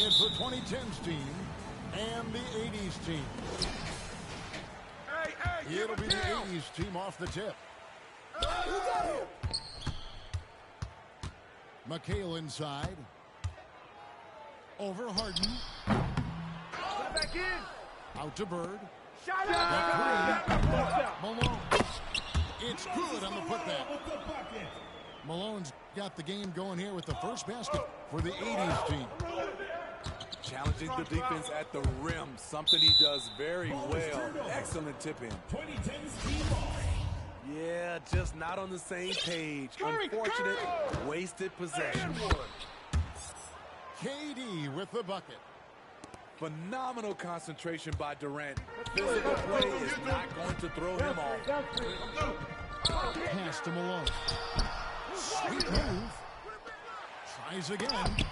It's the 2010s team and the 80s team. It'll be the 80s team off the tip. McHale inside. Over Harden. Back in. Out to Bird. Shot Malone. It's good on the putback. Malone's got the game going here with the first basket for the 80s team. Challenging the defense at the rim, something he does very well. Excellent tip-in. Yeah, just not on the same page. Unfortunate, wasted possession. KD with the bucket. Phenomenal concentration by Durant. Physical play is not going to throw him off. Pass to Malone. Sweet move. Tries again.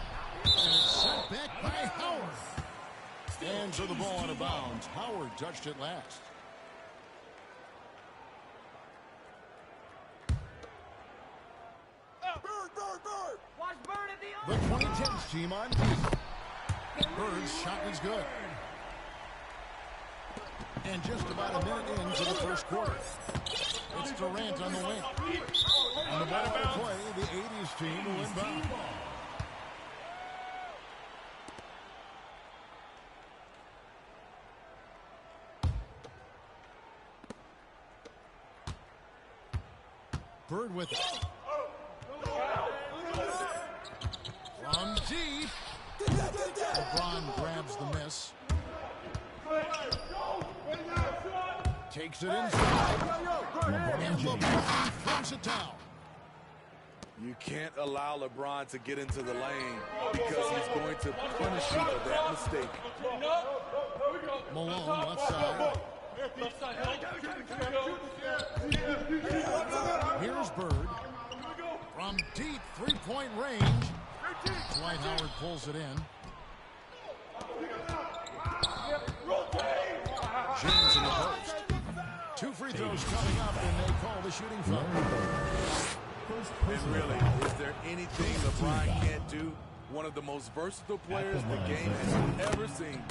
And it's sent back by Howard. And so the ball out of bounds. Howard touched it last. Bird. Watch Bird at the The 2010s team on D. Bird's shot is good. And just about a minute into the first quarter. It's Durant on the wing. On the ball by play, the 80s team will inbound. Bird with it. From deep. LeBron grabs the miss. Takes it inside. And LeBron throws it down. You can't allow LeBron to get into the lane because he's going to punish you for that mistake. Malone left side. Here's Bird. From deep three-point range. Dwight Howard pulls it in. James in the post. 2 free throws coming up, and they call the shooting foul. And really, is there anything LeBron can't do? One of the most versatile players the game has ever seen.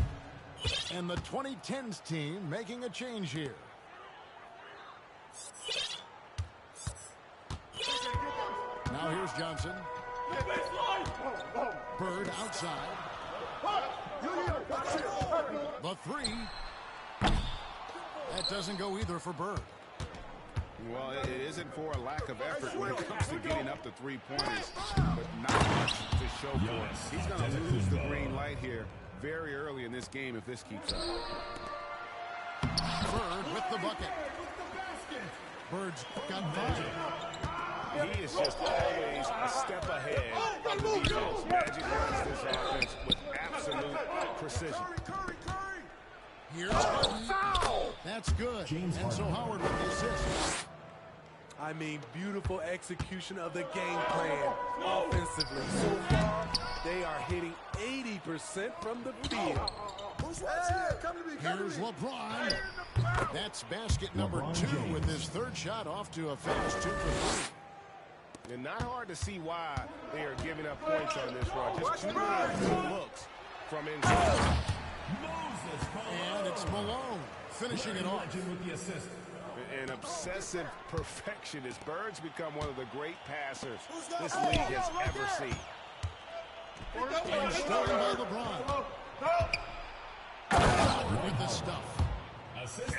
And the 2010s team making a change here. Now here's Johnson. Bird outside. The three. That doesn't go either for Bird. Well, it isn't for a lack of effort when it comes to getting up to three-pointers, but not much to show for it. He's going to lose the green light here very early in this game if this keeps up. Bird with the bucket. Bird's got 5. He is just always a step ahead of the defense. Magic runs this offense with absolute precision. Here's Harden. That's good. And so Howard with the assist. I mean, beautiful execution of the game plan offensively. So far, they are hitting 80% from the field. Here's LeBron. That's basket number 2 with his third shot off to a fast 2 for 3. And not hard to see why they are giving up points on this run. Just too many good looks from inside. And it's Malone finishing it off. An obsessive perfectionist. Bird's become one of the great passers this league has ever seen. And stolen by LeBron. With the stuff.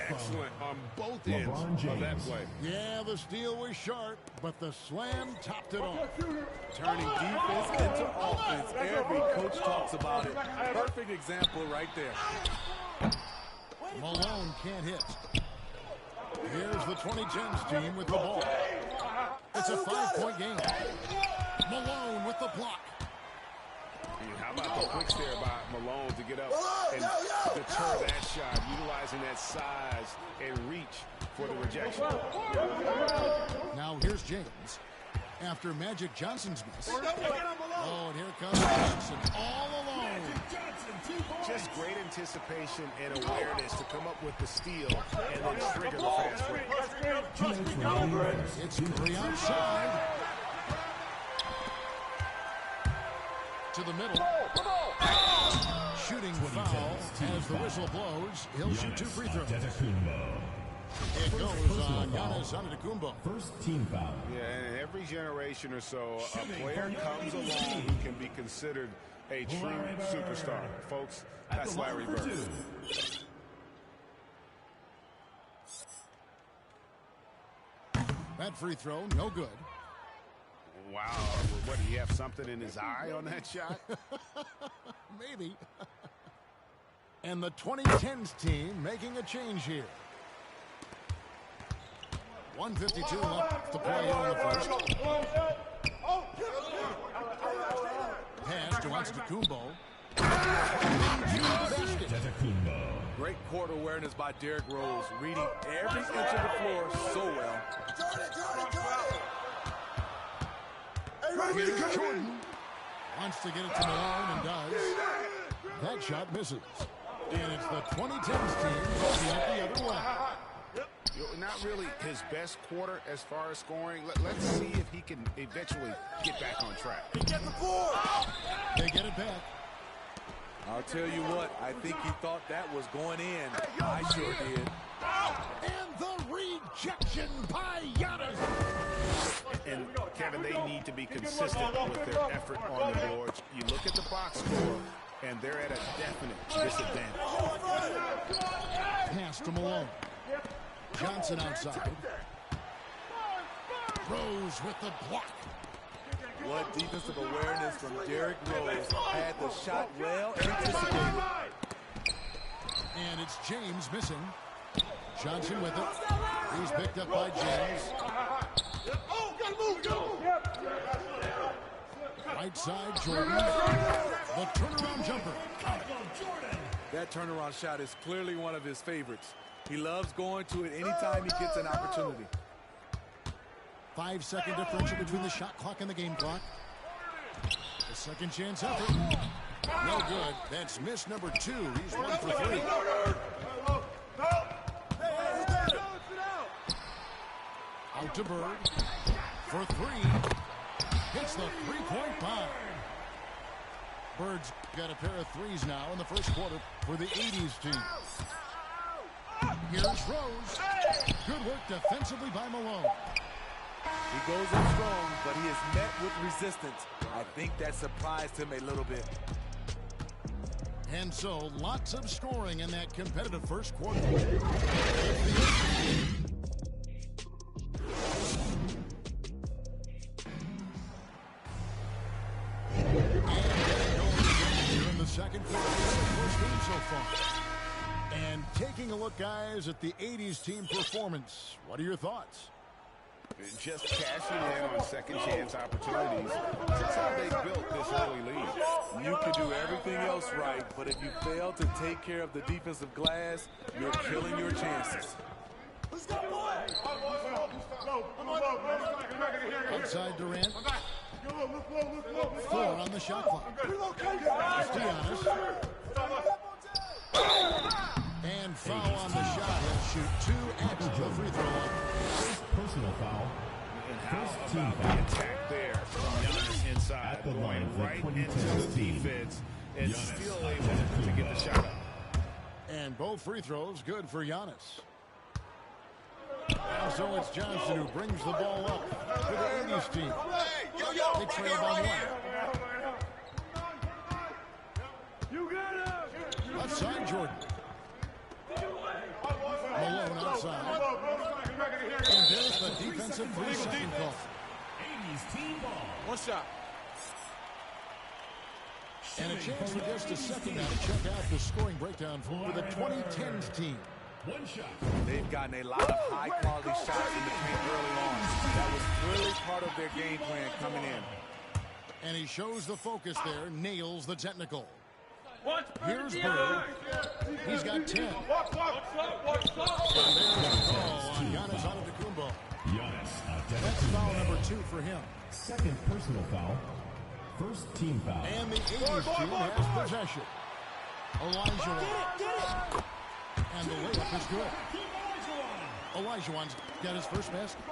Excellent on both ends of that play. Yeah, the steal was sharp, but the slam topped it off. Turning defense into offense. Every coach talks about it. Perfect example right there. Malone can't hit. Here's the 2010s team with the ball. It's a 5-point game. Malone with the block. How about the flicks there by Malone to get up and deter that shot, utilizing that size and reach for the rejection. Now here's James. After Magic Johnson's miss. Oh, and here comes Johnson all alone. Just great anticipation and awareness to come up with the steal and then trigger the fast break. It's Curry outside. To the middle. whistle blows. He'll shoot 2 free throws. It goes on Giannis Antetokounmpo. First team foul. Yeah, and every generation or so, a player comes along who can be considered a true superstar. Folks, that's Larry Bird. That free throw, no good. Wow, what, did he have something in his eye on that shot? Maybe. And the 2010s team making a change here. 1:52 left to play here in the first. Pass to Antetokounmpo. Great court awareness by Derrick Rose, reading every inch of the floor so well. Here's Jordan. Wants to get it to Malone and does. That shot misses. And it's the 2010s team going out the other way. Not really his best quarter as far as scoring. Let's see if he can eventually get back on track. They get it back. I'll tell you what, I think he thought that was going in. I sure did. And the rejection by Giannis. And Kevin, they need to be consistent with their effort on the boards. You look at the box score, and they're at a definite disadvantage. Pass to Malone. Johnson outside. Rose with the block. What defensive awareness from Derrick Rose. Had the shot well anticipated. And it's James missing. Johnson with it. He's picked up by James. Right side, Jordan. The turnaround jumper. That turnaround shot is clearly one of his favorites. He loves going to it anytime he gets an opportunity. 5-second differential between the shot clock and the game clock. The second chance effort. No good. That's miss number 2. He's 1 for 3. Out to Bird. For 3. Hits the three-point bomb. Bird's got a pair of threes now in the first quarter for the 80s team. Here's Rose. Good work defensively by Malone. He goes in strong, but he is met with resistance. I think that surprised him a little bit. And so, lots of scoring in that competitive first quarter. In the second quarter, first game so far. And taking a look, guys, at the 80s team performance. What are your thoughts? Just cashing in on second chance opportunities. That's how they built this early lead. You can do everything else right, but if you fail to take care of the defensive glass, you're killing your chances. Outside Durant. 4 on the shot clock. Giannis. And foul on the shot. He'll shoot 2 extra free throw line. Personal foul. And how about the attack there from Giannis inside, going right into the defense and still able to get the shot up. And both free throws good for Giannis. And so it's Johnson who brings the ball up for the 80s team. They trail by 1. Left side, Jordan. Malone outside. And there's the defensive 3-second call. 80s team ball. One shot. And a chance for just a second now to check out the scoring breakdown for the 2010s team. One shot. They've gotten a lot of high-quality shots in the paint early on. That was clearly part of their game plan coming in. And he shows the focus there, nails the technical. Here's Bird. He's got 10. And there's the call on Giannis Antetokounmpo. That's foul number 2 for him. Second personal foul. First team foul. And the 80s team has possession. Elijah. And the layup is good. Olajuwon's got his first basket.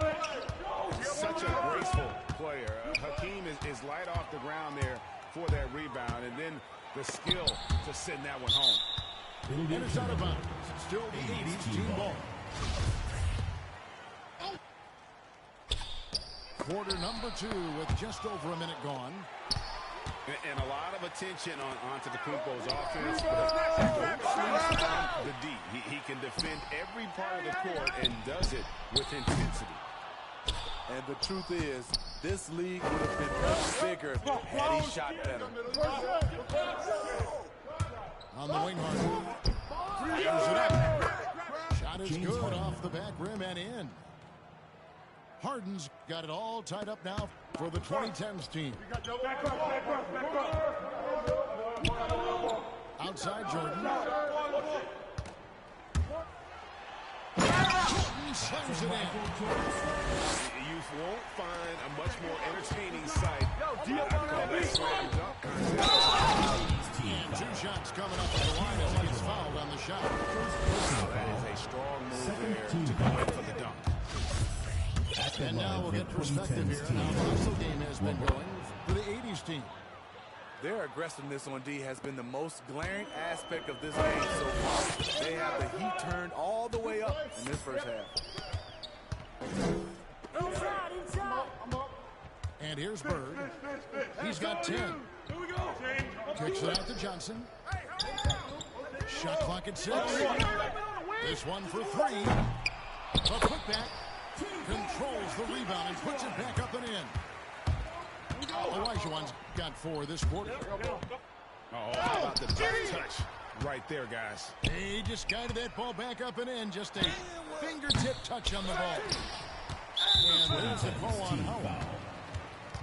Such a graceful player. Hakeem is light off the ground there for that rebound, and then the skill to send that one home. And it's out of bounds. Still the 80s team ball. Quarter number 2 with just over a minute gone. And a lot of attention onto the Kumpo's offense. The D. He can defend every part of the court and does it with intensity. And the truth is, this league would have been much bigger had he shot better. On the wing, Harden. Fires it up. Shot is good off the back rim and in. Harden's got it all tied up now for the 2010s team. Outside Jordan. Jordan slams it in. You won't find a much more entertaining sight. And 2 shots coming up on the line as he gets fouled on the shot. That is a strong move there to go in for the dunk. And now we'll get perspective here on how the hustle game has been going for the 80s team. Their aggressiveness on D has been the most glaring aspect of this game so far. They have the heat turned all the way up in this first half. And here's Bird. He's got 10. Kicks it out to Johnson. Shot clock at 6. This one for 3. A putback. Controls the rebound and puts it back up and in. Olajuwon's got 4 this quarter. Oh, how about the touch right there, guys? He just guided that ball back up and in. Just a fingertip touch on the ball. And there's a call on Howard.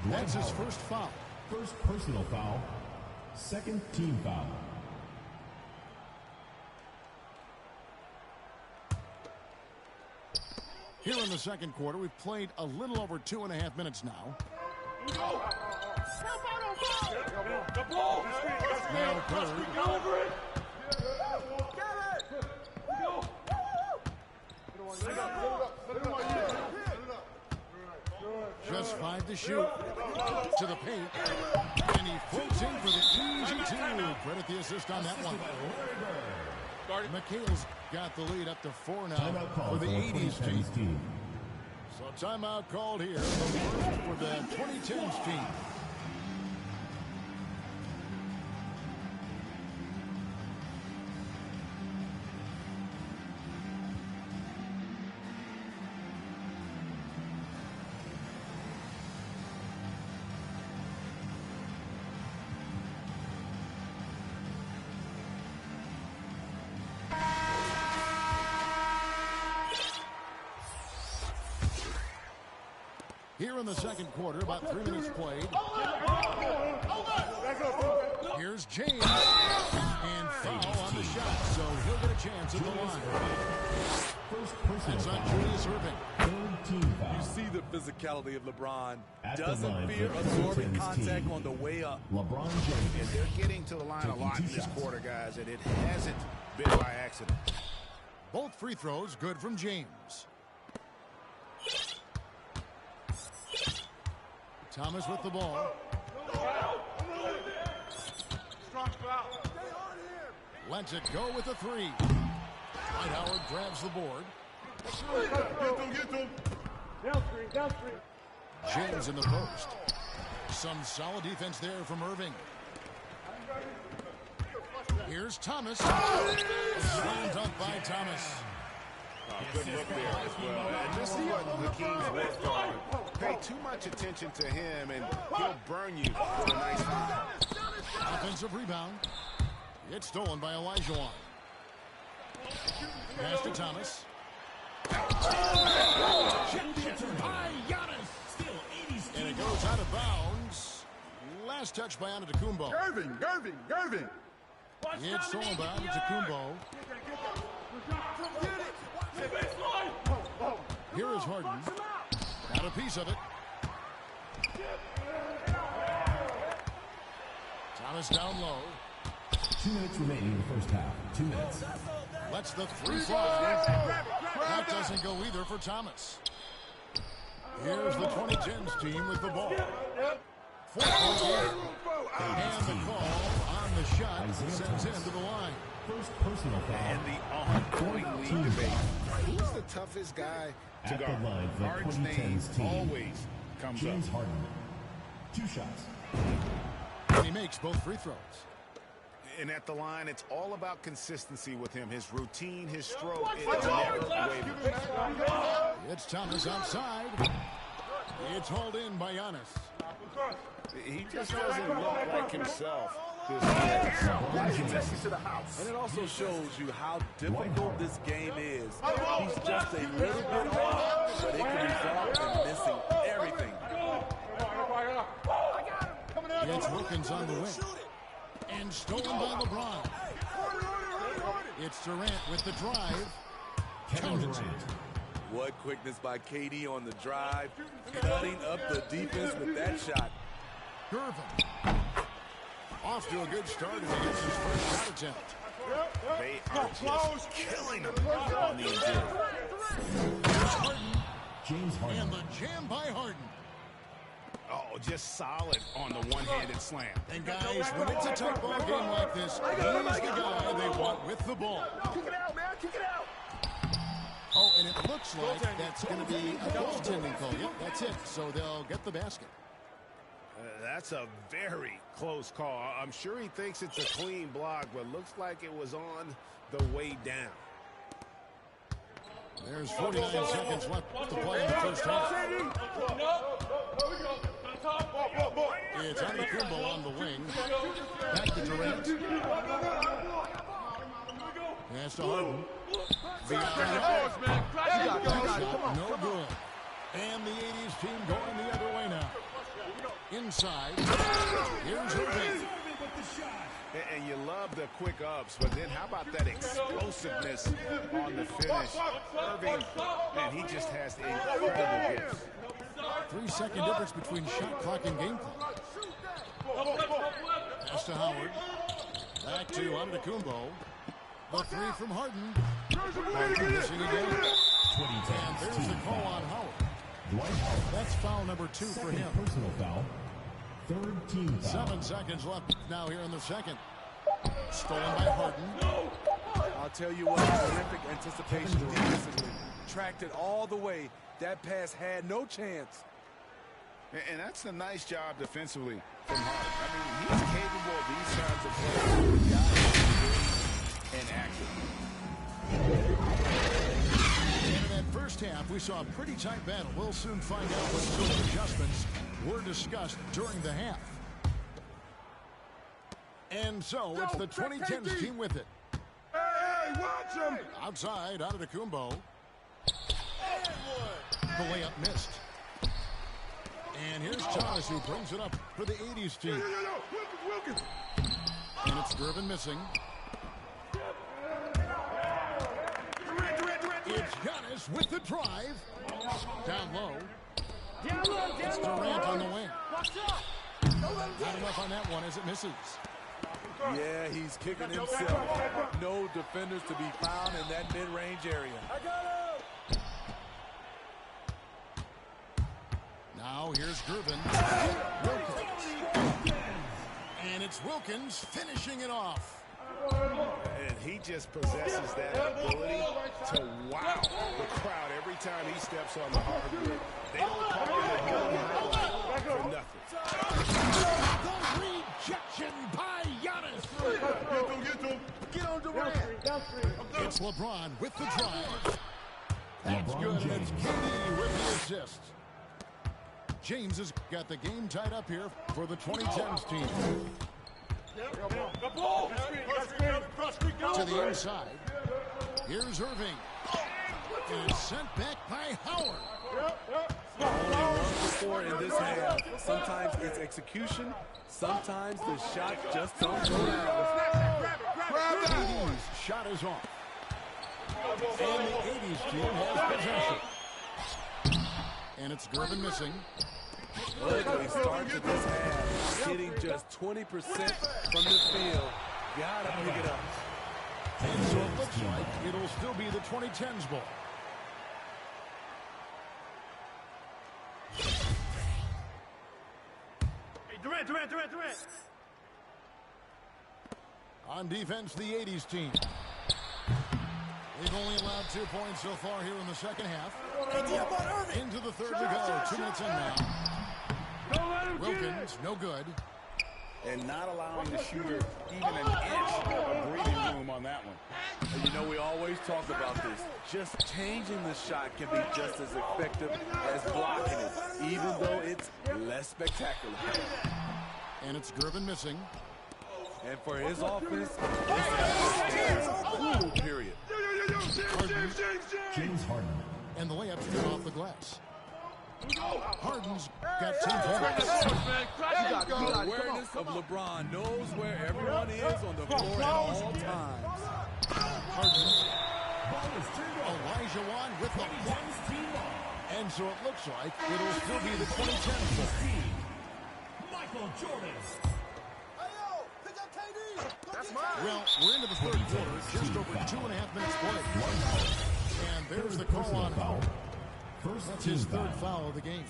That's his first foul. First personal foul. Second team foul. Here in the second quarter, we've played a little over 2.5 minutes now. Now Bird. Just 5 to shoot. To the paint. And he floats in for the easy 2. Credit the assist on that one. McHale's got the lead up to 4 now for the 80s team. So timeout called here. The first for the 2010s team. Here in the second quarter, about 3 minutes played. Here's James. And foul on the shot, so he'll get a chance at the line. That's on Julius Irving. You see the physicality of LeBron. Doesn't fear absorbing contact on the way up. LeBron James. And they're getting to the line a lot in this quarter, guys, and it hasn't been by accident. Both free throws good from James. Thomas with the ball. Lets it go with a 3. Dwight Howard grabs the board. James in the post. Some solid defense there from Irving. Here's Thomas. Slam dunk by Thomas. Good look there as well. And this is what the Kings worked on. Pay too much attention to him, and he'll burn you with a nice foul. Offensive rebound. It's stolen by Olajuwon. Pass to Thomas. By Giannis. And it goes out of bounds. Last touch by Antetokounmpo. Gervin. It's stolen by Antetokounmpo. Here is Harden. Got a piece of it. Thomas down low. 2 minutes remaining in the first half. 2 minutes. Lets the 3 fly. That doesn't go either for Thomas. Here's the 2010s team with the ball. fourth game. And the call on the shot sends him to the line. First personal foul. And the ongoing league debate. Who's the toughest guy to guard? Harden's name always comes James up. Harden. 2 shots. And he makes both free throws. And at the line, it's all about consistency with him. His routine, his stroke, it's never wavering. It's Thomas outside. It's hauled in by Giannis. He just doesn't look like himself. And it also shows you how difficult this game is. He's just a little bit off, but it can result in missing everything. It's Wilkins on the wing. And stolen by LeBron. It's Durant with the drive. Kevin Durant. What quickness by KD on the drive, cutting up the defense with that shot. Irvin. Off to a good start as he gets his first shot attempt. They are just killing him on the interior. Harden. James Harden. And the jam by Harden. Oh, just solid on the one-handed slam. And guys, when it's a tight ball game like this, he's the guy they want with the ball. Kick it out, man. Kick it out. Oh, and it looks like that's going to be a goaltending call. Yep, that's it. So they'll get the basket. That's a very close call. I'm sure he thinks it's a clean block, but looks like it was on the way down. There's 49 seconds left to play in the first half. It's Antetokounmpo on the wing. Back to Durant. Pass to Harden. No good. And the 80s team going the other way now. Inside. Here's Irving. And you love the quick ups, but then how about that explosiveness on the finish? Irving, man, he just has the incredible gifts. 3-second difference between shot clock and game clock. Pass to Howard. Back to Antetokounmpo. The three from Harden. Harden missing again. And there's the call on Howard. That's foul number 2 for him. Personal foul. Third team foul. 7 seconds left now here in the second. Stolen by Harden. I'll tell you what, terrific anticipation defensively. Tracked it all the way. That pass had no chance. And that's a nice job defensively from Harden. I mean, he's capable of these kinds of plays. And active. In that first half, we saw a pretty tight battle. We'll soon find out what sort of adjustments were discussed during the half. And so it's the 2010s team with it. Hey, watch him. Outside, Antetokounmpo. The layup missed. And here's Thomas who brings it up for the 80s team. Wilkins. And it's Durbin missing. It's Giannis with the drive. Down low. It's Durant on the wing. Not enough on that one as it misses. Yeah, he's kicking himself. No defenders to be found in that mid-range area. Now here's Durbin. Wilkins. And it's Wilkins finishing it off. And he just possesses that ability to wow the crowd every time he steps on the hardwood. They don't call it for nothing. The rejection by Giannis. Get on Durant. It's LeBron with the drive. That's LeBron good. James. That's KD with the assist. James has got the game tied up here for the 2010s team. To the inside. Here's Irving. And it's sent back by Howard. Only once before in this half. Sometimes it's execution. Sometimes the shot just don't go down. KD's shot is off. And the 80s team has possession. And it's Durbin missing. Ugly start to this half. Hitting just 20% from the field. Gotta pick it up. And so it looks like it'll still be the 2010s ball. Durant. On defense, the 80s team. They've only allowed 2 points so far here in the second half. Into the third to go. 2 minutes in now. Wilkins, no good. And not allowing the shooter even an inch of breathing room on that one. And you know, we always talk about this. Just changing the shot can be just as effective as blocking it, even though it's less spectacular. And it's Gervin missing. And for his offense, it's a cool period. James Harden. And the layup's good off the glass. Harden's got 10 points. The awareness of LeBron knows where everyone is on the floor at all times. Harden. Elijah Wan with the block. And so it looks like it'll still be the 2010 team. Michael Jordan. Well, we're into the third quarter, just over 2.5 minutes played. And there's the call on Howard. That's his third foul of the game.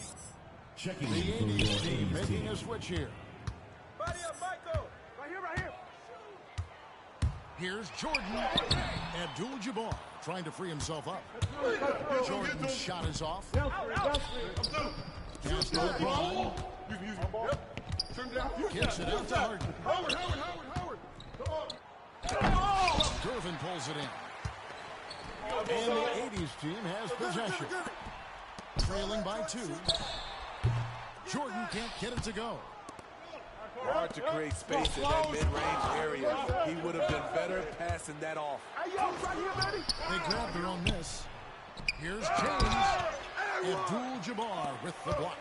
Checking The in for 80s your team 80s making team. a switch here. Body up, Michael. Right here. Here's Jordan. Abdul-Jabbar trying to free himself up. Jordan's shot is off. Pass to LeBron. Kicks it out to Harden. Howard. Gervin pulls it in. And the 80s team has possession. Trailing by 2. Jordan can't get it to go. Hard to create space in that mid-range area. He would have been better passing that off. They grab their own miss. Here's James. Abdul-Jabbar with the block.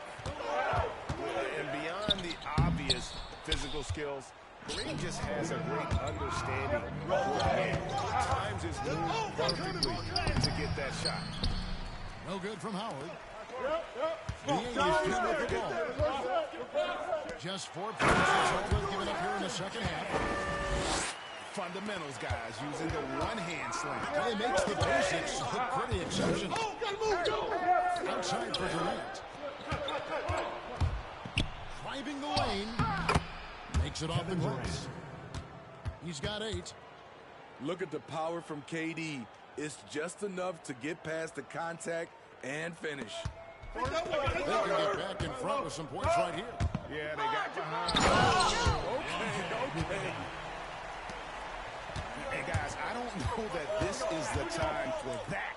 And beyond the obvious physical skills, Kareem just has a great understanding of the game. Times his move perfectly to get that shot. No good from Howard. The 80s team with the ball. Just 4 points is all they've given up here in the second half. Fundamentals, guys, using the one-hand slam. Well, he makes the basics look pretty exceptional. Outside for Durant. Driving the lane. Makes it off the glass. He's got 8. Look at the power from KD. It's just enough to get past the contact and finish. They can get back in front with some points right here. Yeah, they got behind. Okay. Hey, guys, I don't know that this is the time for that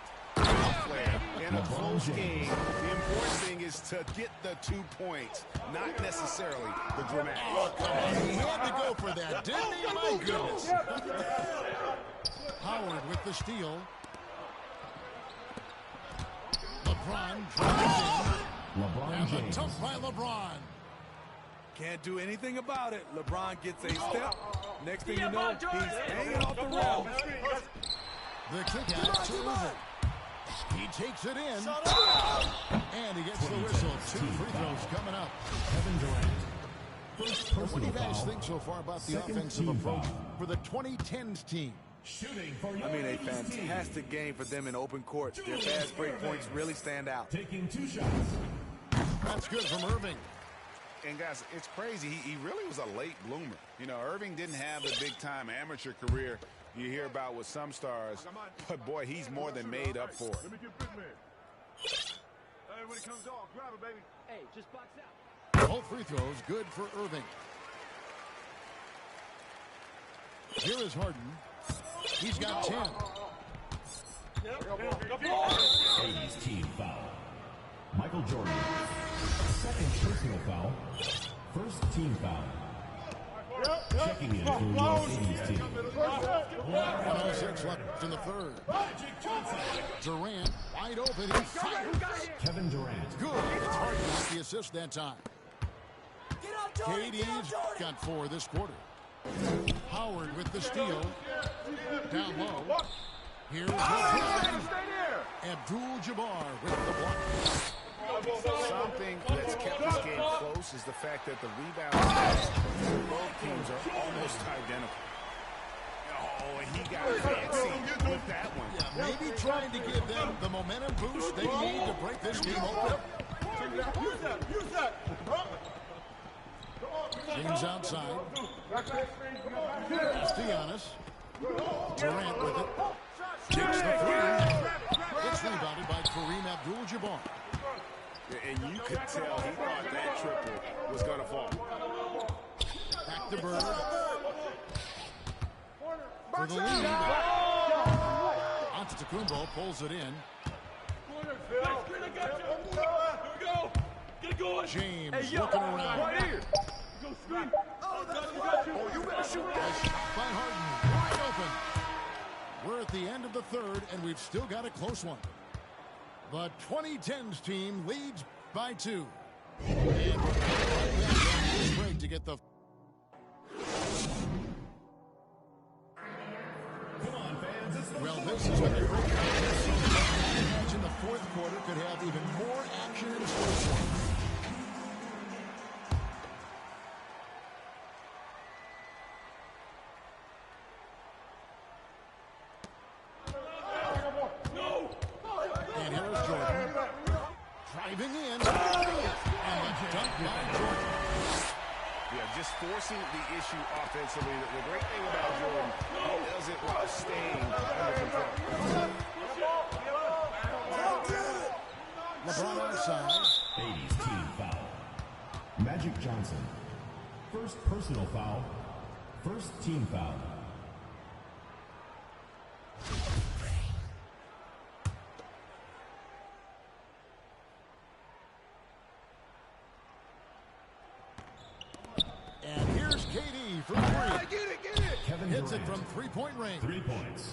player in a close game. The important thing is to get the 2 points, not necessarily the dramatic. Oh, come on. He had to go for that, didn't he? My goodness. Howard with the steal. LeBron drives in. LeBron And the James. tough by LeBron. Can't do anything about it. LeBron gets a step. Next thing you know, he's hanging off the rim. The kick out to Irving. He takes it in. And he gets the whistle. 2 free throws coming up. Kevin Durant. First What do personal you guys foul. think so far about the Second offensive team approach foul. for the 2010s team? Shooting for your I mean, a 80s team. fantastic game for them in open court. Their fast break points really stand out. Taking 2 shots. That's good from Irving. And, guys, it's crazy. He really was a late bloomer. You know, Irving didn't have a big-time amateur career you hear about with some stars. But, boy, he's more than made up for it. Let me get Big Man. Hey, when it comes off, grab it, baby. Hey, just box out. Both free throws good for Irving. Here is Harden. He's got 10. 80s team foul. Michael Jordan. Second personal foul. First team foul. Checking in for your 80s team. 106 left in the third. Durant wide open. He fires. Kevin Durant. Good. It's Harden with the assist that time. KD's got 4 this quarter. Howard with the steal. Down low. Here's LeBron. Abdul-Jabbar with the block. Something that's kept this game close is the fact that the rebound stats for both teams are almost identical. Oh, and he got fancy with that one. Yeah, maybe trying to give them the momentum boost they need to break this game open. James outside. Castellanos. Durant with it. Takes the three. It's rebounded by Kareem Abdul-Jabbar. And you could tell he thought that triple was going to fall. Back to Bird. For the lead. Antetokounmpo pulls it in. James looking around. Right here. Oh, you better shoot that. By Harden, wide open. We're at the end of the third, and we've still got a close one. The 2010s team leads by 2. And we're right back on this break to get the... Come on, fans. Well, this is when the break comes. Imagine the fourth quarter could have even more action in store. And here is Jordan. Driving in. And the dunk by Jordan. Yeah, just forcing the issue offensively. The great thing about Jordan, he does it while staying under control. LeBron outside. 80s team foul. Magic Johnson. First personal foul. First team foul. And here's KD for 3. Get it! Kevin Hits Durant. it from 3-point range. 3 points.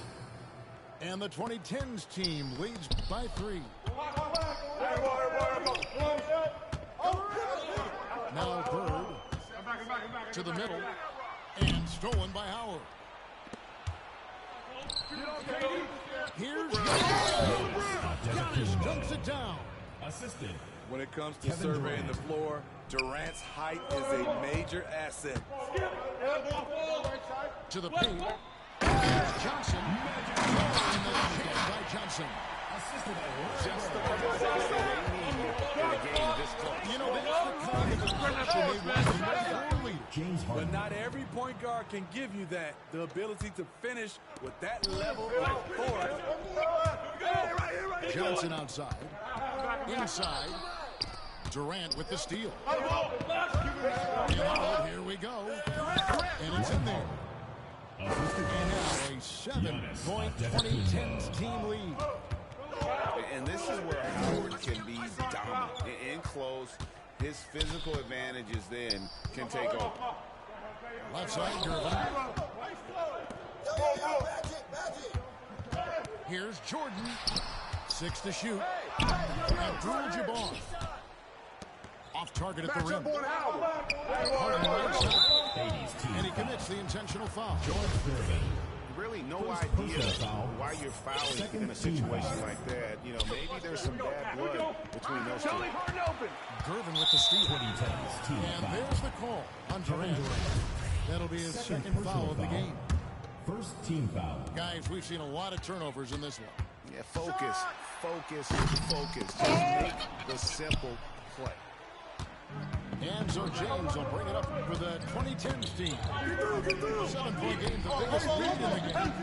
And the 2010s team leads by 3. Now Bird to the middle and stolen by Howard. Here's Giannis dunks it down. Assisted. When it comes to Kevin surveying Durant. the floor, Durant's height is a major asset. To the paint. Here's Johnson. And then checked by Johnson. Assisted by Just the consistency they need in a game this close. You know, that's the kind of aggression they want to make for a leader. James Harden. But not every point guard can give you that. The ability to finish with that level of authority. Johnson outside. Inside. Durant with the steal. And here we go. And it's in there. Assisted And now a 7-point 2010s team lead. And this is where Howard can be dominant. In close, his physical advantages then can take over. Left side, Gervin. Here's Jordan. 6 to shoot. Abdul-Jabbar. Off target at the rim. Harden right side. 80s team And he foul. commits the intentional foul. George Gervin. Really no First idea personal foul. why you're fouling Second in a team situation foul. like that. You know, maybe there's some bad blood between those two. Gervin with the steal. 2010s team And foul. there's the call on Kevin Durant. Durant. That'll be his Second second personal foul of the foul. game. First team foul. Guys, we've seen a lot of turnovers in this one. Yeah, focus. Just make the simple play. And so James will bring it up for the 2010s team. 7-point game, the biggest lead in the game.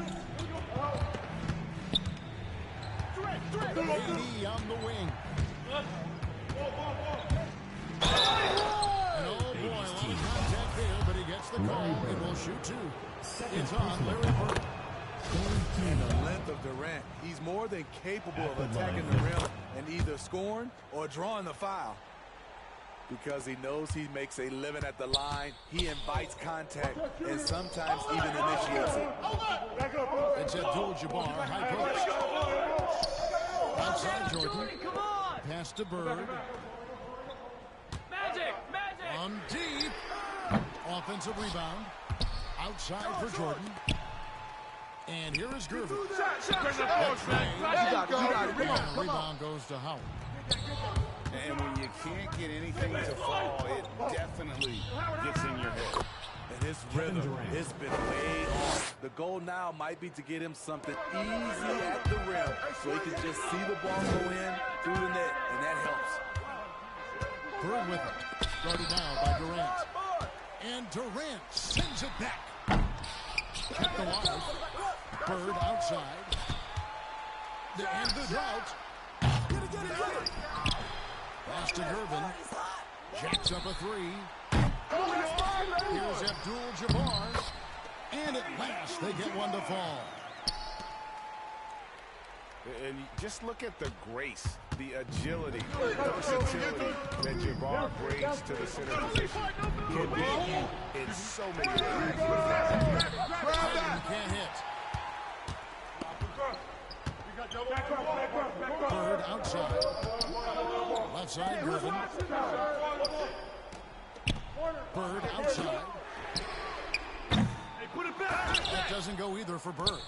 KD on the wing. And oh boy, a lot of contact there, but he gets the call and will shoot 2. It's on Larry Bird. And the length of Durant, he's more than capable of attacking the rim and either scoring or drawing the foul. Because he knows he makes a living at the line, he invites contact and sometimes even initiates it. It's Abdul-Jabbar, high post. Outside Jordan. Pass to Bird. From deep. Offensive rebound. Outside for Jordan. And here is Gervin. And rebound goes to Howard. And when you can't get anything to fall, it definitely gets in your head. And his rhythm has been way off. The goal now might be to get him something easy at the rim so he can just see the ball go in through the net, and that helps. Bird with it. Guarded now by Durant. And Durant sends it back. At the line. Bird outside. The end of drought. Pass to Gervin. Jacks up a three. Here's Abdul-Jabbar. And at last, they get one to fall. And just look at the grace, the agility, versatility that Jabbar brings to the center position. Can be in so many ways. Can't hit. Bird outside. Left side, Gervin. Bird outside. That doesn't go either for Bird.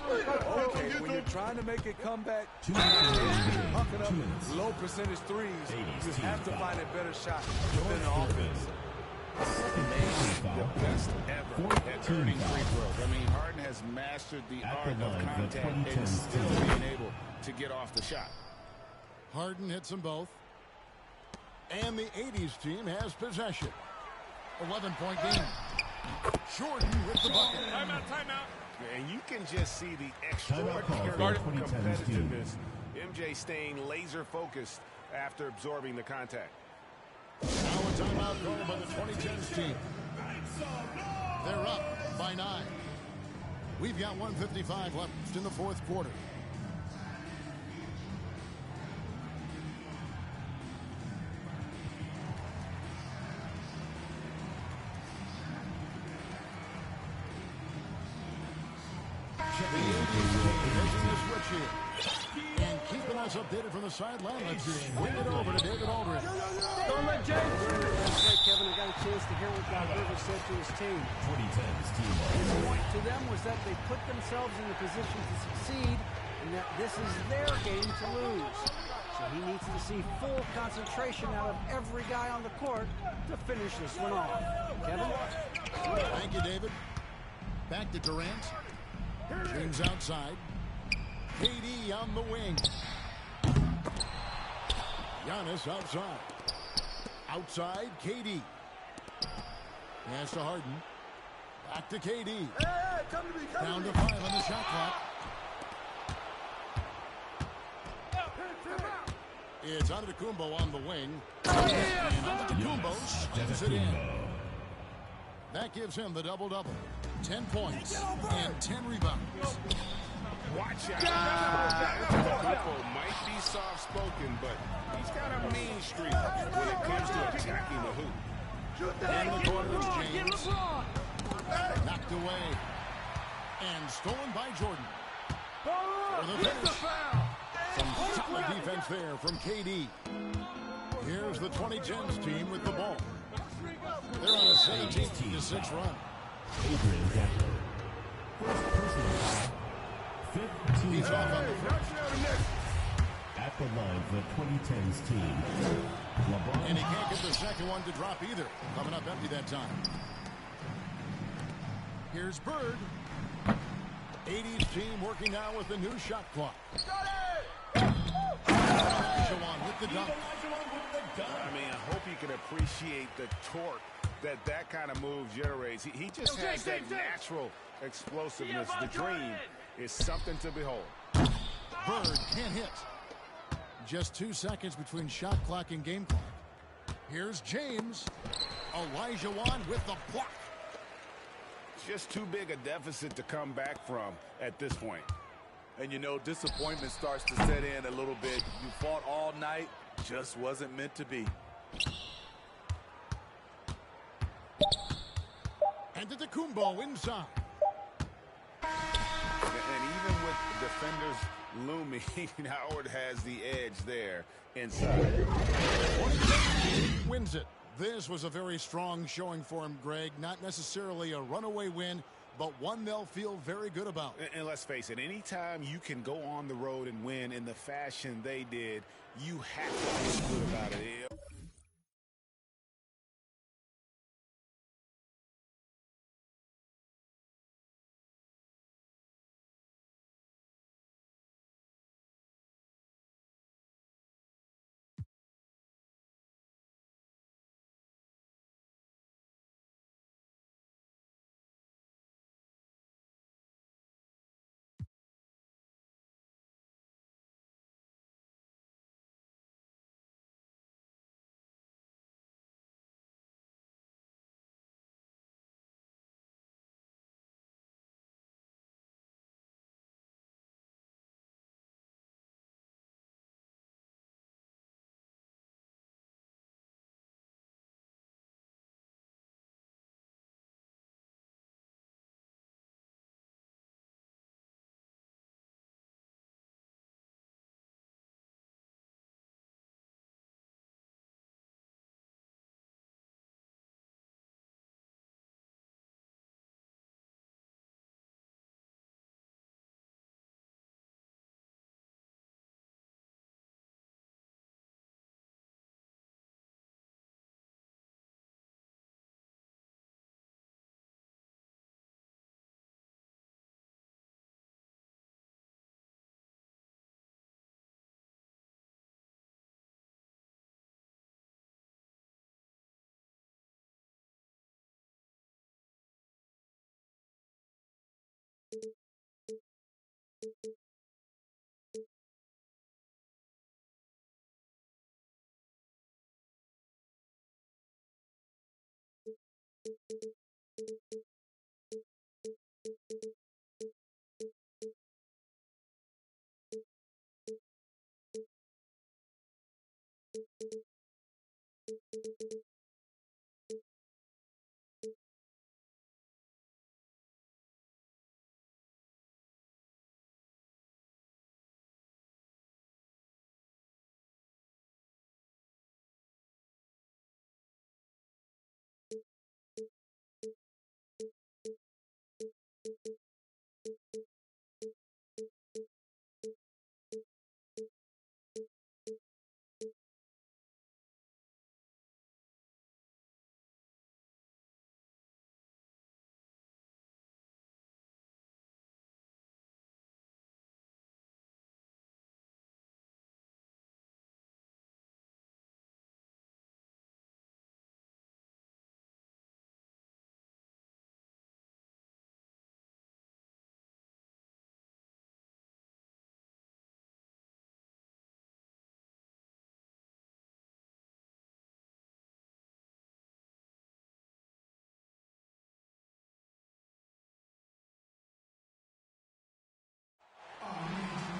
Okay, when you're trying to make a comeback, hucking up low percentage threes, you have to find a better shot within the offense. The best ever at turning free throws. I mean, Harden has mastered the art of contact and still being able to get off the shot. Harden hits them both. And the 80s team has possession. 11-point game. Jordan with the bucket. Timeout. And you can just see the extraordinary competitiveness. MJ staying laser focused after absorbing the contact. Now a timeout called by the 2010s team. They're up by 9. We've got 1:55 left in the fourth quarter. And keeping us updated from the sideline, let's swing it over to David Aldridge. Don't let James. That's right, Kevin. I got a chance to hear what Doc Rivers said to his team. 2010's team. His point to them was that they put themselves in the position to succeed and that this is their game to lose. So he needs to see full concentration out of every guy on the court to finish this one off. Kevin? Thank you, David. Back to Durant. James outside. KD on the wing. Giannis outside. Outside, KD. Pass to Harden. Back to KD. Down to 5 on the shot clock. It's Antetokounmpo on the wing. And Antetokounmpo slams it in. That gives him the double-double. 10 points and 10 rebounds. Watch out. Antetokounmpo might be soft-spoken, but he's got a mean streak when it comes to attacking the hoop. In the corner is James. Knocked away. And stolen by Jordan. For the finish. Some solid defense there from KD. Here's the 2010s team with the ball. They're on a 17-6 run. Adrian Gentler. First personal foul. 15 He's off on the first. at the line for the 2010s team. LeBron. And he can't get the second one to drop either. Coming up empty that time. Here's Bird. 80s team working now with the new shot clock. Elijah with the dunk. I mean, I hope you can appreciate the torque that kind of move generates. He just has that natural explosiveness. The dream is something to behold. Bird can't hit. Just 2 seconds between shot clock and game clock. Here's James. Elijah with the block. Just too big a deficit to come back from at this point. And you know, disappointment starts to set in a little bit. You fought all night, just wasn't meant to be. And Antetokounmpo inside. And even with defenders looming, Howard has the edge there inside. Wins it. This was a very strong showing for him, Greg. Not necessarily a runaway win, but one they'll feel very good about. And let's face it, anytime you can go on the road and win in the fashion they did, you have to feel good about it.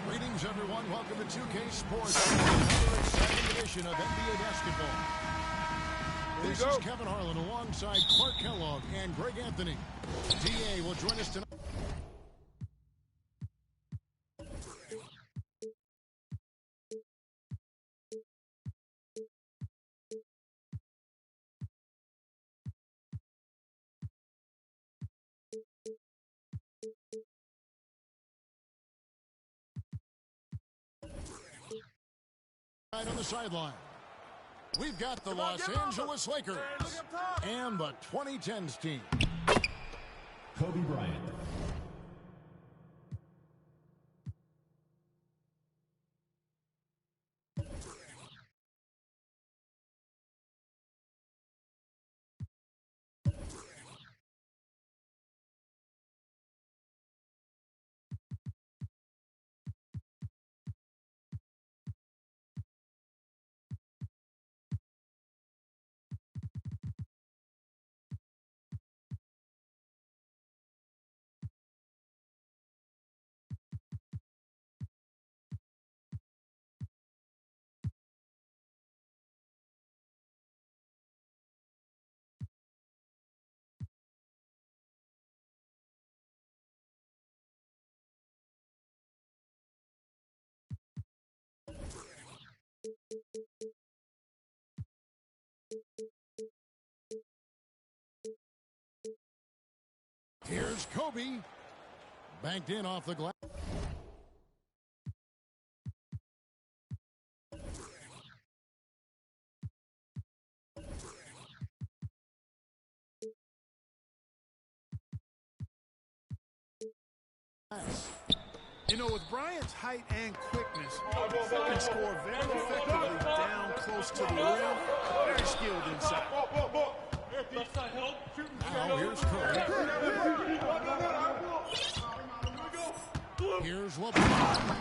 Greetings, everyone. Welcome to 2K Sports, another exciting edition of NBA basketball. This is Kevin Harlan alongside Clark Kellogg and Greg Anthony. DA will join us tonight. On the sideline, we've got the Los Angeles Lakers and the 2010s team. Kobe Bryant. Here's Kobe. Banked in off the glass. You know, with Bryant's height and quickness, he can score very effectively down close to the rim. Very skilled inside. Now here's Curry. Here's LeBron.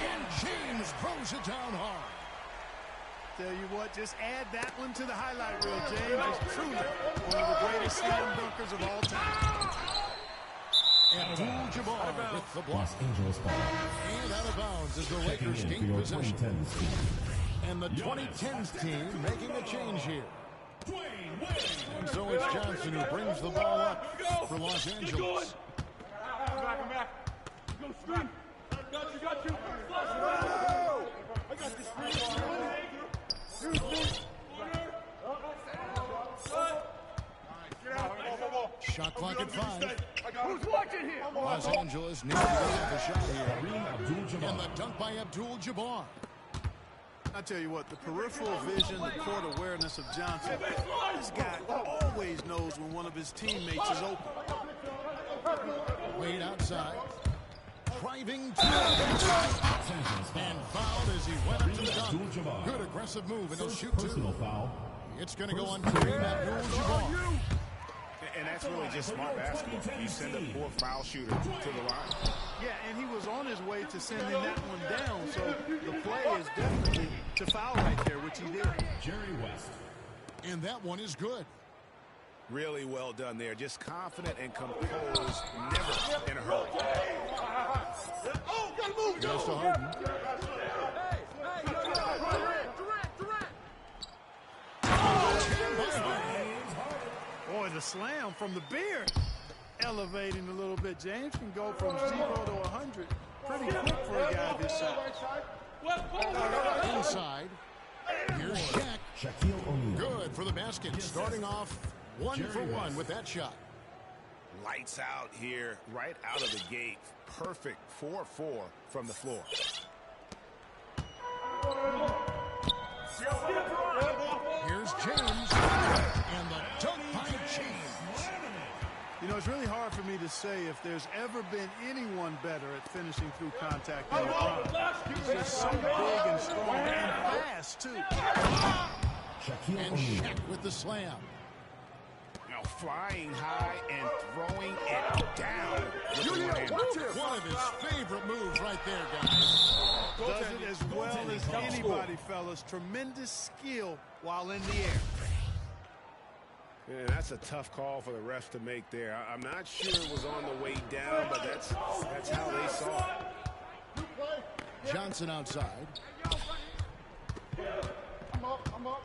And James throws it down hard. Tell you what, just add that one to the highlight reel, James. Is truly one of the greatest slam dunkers of all time. Abdul-Jabbar with the block. Los Angeles ball. And out of bounds as the Lakers gain possession. And the 2010s team making a change here. And so it's Johnson who brings the ball up for Los Angeles. Go screen. Got you. I got the screen. Shot clock at 5. Who's watching here? Los Angeles needs to get the shot here. And the dunk by Abdul-Jabbar. I tell you what, the peripheral vision, the court awareness of Johnson, this guy always knows when one of his teammates is open. Wade outside. Driving to and fouled as he went up to the dunk. Good aggressive move, and he'll shoot two. It's going to go on Kareem Abdul-Jabbar. And that's really just smart basketball. You send a poor foul shooter to the line. Yeah, and he was on his way to sending that one down, so the play is definitely to foul right there, which he did. Jerry West. And that one is good. Really well done there. Just confident and composed, never in a hurry. Oh, gotta move. Goes to Harden. the slam from the beard. Elevating a little bit. James can go from 0 to 100 pretty quick for a guy this size. Inside. Here's Shaq. Shaquille O'Neal. Good for the basket. Starting off 1 for 1 with that shot. Lights out here, right out of the gate. Perfect 4-4 from the floor. Here's James. And the dunk by James. You know, it's really hard for me to say if there's ever been anyone better at finishing through contact than LeBron. He's just so big and strong and fast, too. Shaquille And O'Neal. Shaq with the slam. Now flying high and throwing it down with the one-hand. One of his favorite moves right there, guys. Does it as well as anybody, fellas. Tremendous skill while in the air. Yeah, that's a tough call for the refs to make there. I'm not sure it was on the way down, but that's how they saw it. Johnson outside. I'm up.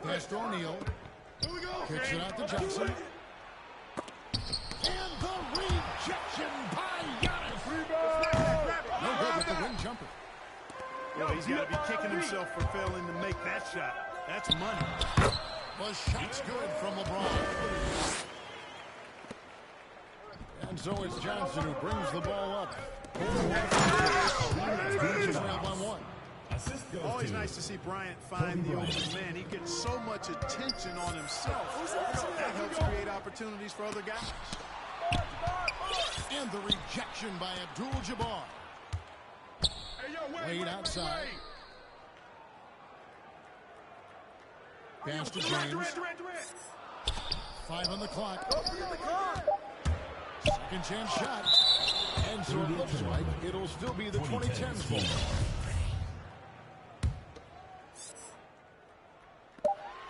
Pass to O'Neal. Kicks it out to Johnson. And the rejection by Giannis. No good with the wing jumper. Well, he's got to be kicking himself for failing to make that shot. That's money. The shot's good from LeBron. And so it's Johnson who brings the ball up. Trail by 1. Assist goes Always to nice to see Bryant find the open man. He gets so much attention on himself. That helps create opportunities for other guys. And the rejection by Abdul-Jabbar. Wade outside. Pass to James. 5 on the clock. Second chance shot. And so it looks like it'll still be the 2010s ball.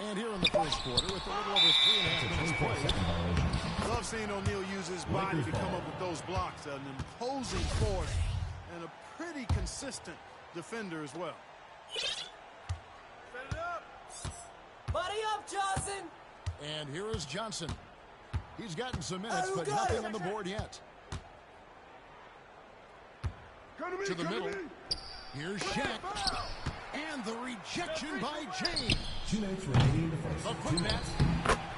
And here in the first quarter, with a little over 3.5 minutes played. Love seeing O'Neal use his body to come up with those blocks. An imposing force and a pretty consistent defender as well. Buddy up, Johnson! And here is Johnson. He's gotten some minutes, but nothing on the board yet. To the middle. Here's Shaq. And the rejection by James. 2 minutes remaining in the first. The quick net.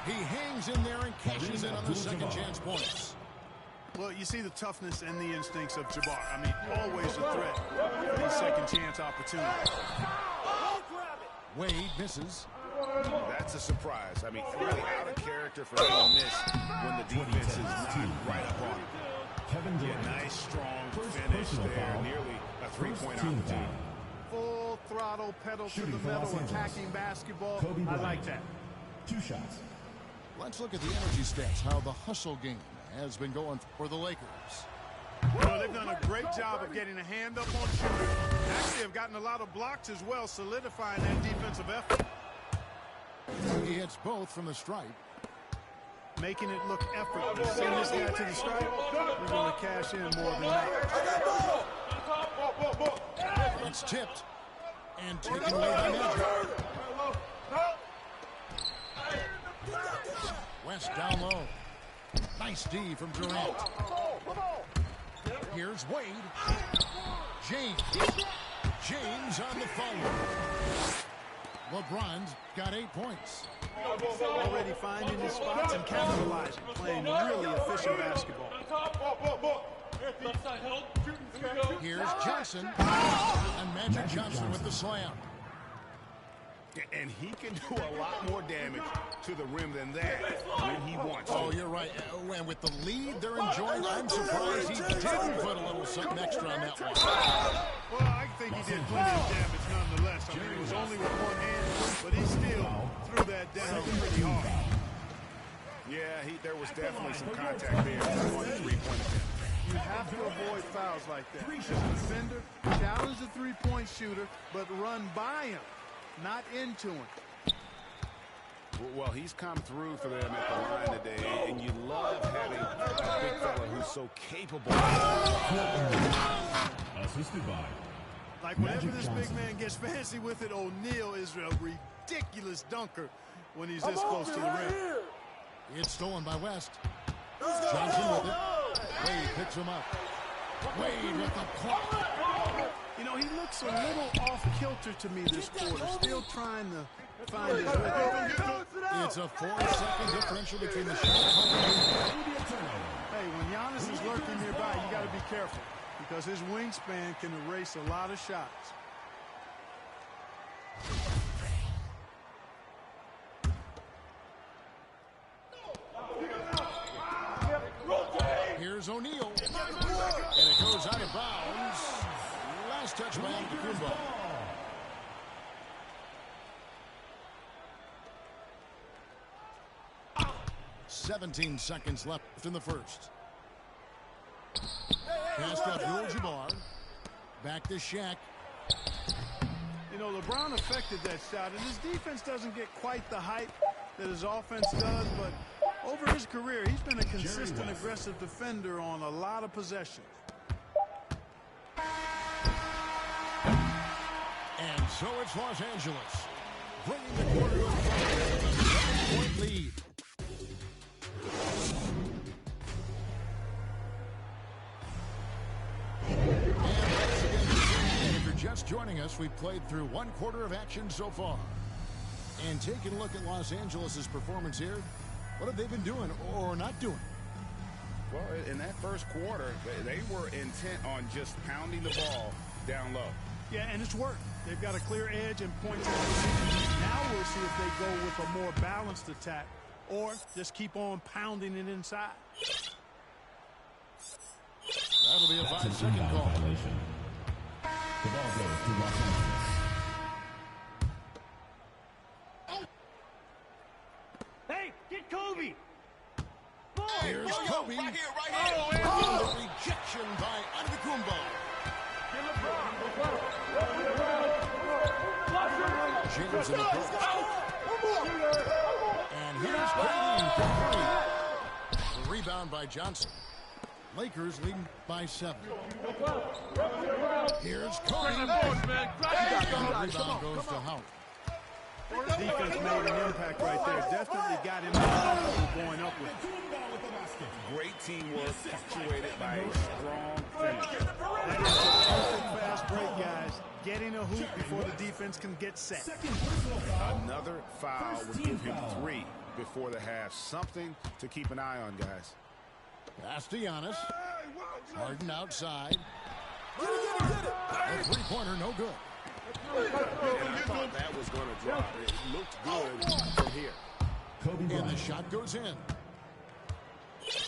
He hangs in there and cashes in on the second chance points. Well, you see the toughness and the instincts of Jabbar. I mean, always a threat for these second chance opportunities. Wade misses. That's a surprise. I mean, really out of character for him to miss when the defense is not right up on him. Kevin Durant. Nice, strong First finish personal there. foul. Nearly a three-point Team opportunity. foul. Full throttle, pedal to Shooting the for Los metal, Angeles. attacking basketball. Kobe I Bryant. like that. 2 shots. Let's look at the energy stats, how the hustle game has been going for the Lakers. Well, they've done a great job of getting a hand up on shooters. Actually, have gotten a lot of blocks as well, solidifying that defensive effort. He hits both from the stripe. Making it look effortless. Send this guy to the stripe, we're going to cash in more than that. It's tipped and taken away by Magic. West down low. Nice D from Durant. Here's Wade. James. James on the follow. LeBron's got 8 points. Already finding his spots and capitalizing, playing really efficient basketball. Here's Johnson. And Magic Johnson with the slam. And he can do a lot more damage to the rim than that when he wants to. Oh, you're right. And with the lead they're enjoying, I'm surprised he didn't put a little something extra on that one. Well, I think he did plenty of damage nonetheless. I mean, it was only with one hand, but he still threw that down pretty hard. Yeah, there was definitely some contact there on the three-point attempt. You have to avoid fouls like that. As a defender, challenge the three-point shooter, but run by him, not into him. Well, he's come through for them at the line today, and you love having a big fella who's so capable. Assisted by. Like whenever this big man gets fancy with it, O'Neal is a ridiculous dunker. when he's this close to the rim. It's stolen by West. Johnson with it. Wade picks him up. Wade with the clock. You know, he looks a little off-kilter to me this quarter. Still trying to find his rhythm. It's a 4-second differential between the shot. Hey, when Giannis is lurking nearby, you got to be careful because his wingspan can erase a lot of shots. Here's O'Neal. And it goes out of bounds. Last touch by Antetokounmpo. Ah, 17 seconds left in the first. Pass to Abdul-Jabbar. Back to Shaq. You know, LeBron affected that shot, and his defense doesn't get quite the hype that his offense does, but over his career, he's been a consistent, aggressive defender on a lot of possessions. And so it's Los Angeles, bringing the quarter to a 7-point lead. And if you're just joining us, we've played through one quarter of action so far. And taking a look at Los Angeles' performance here, what have they been doing or not doing? Well, in that first quarter, they were intent on just pounding the ball down low. Yeah, and it's worked. They've got a clear edge and points. Now we'll see if they go with a more balanced attack or just keep on pounding it inside. That'll be a 5-second call. Violation. The ball goes to Los Angeles. Hey, get Kobe! Here's Kobe. Right here. The rejection by Antetokounmpo. James in the post. And here's Green for three. The rebound by Johnson. Lakers leading by 7. Here's Kobe. And the rebound goes to Howard. Defense made an impact right there. Definitely got him going up with it. Great teamwork punctuated by a strong finish. That is a perfect fast break, guys. Getting a hoop before the defense can get set. Another foul would give him 3 before the half. Something to keep an eye on, guys. Pass to Giannis. Harden outside. A three-pointer, no good. And I thought that was going to drop. It looked good from here. And the shot goes in.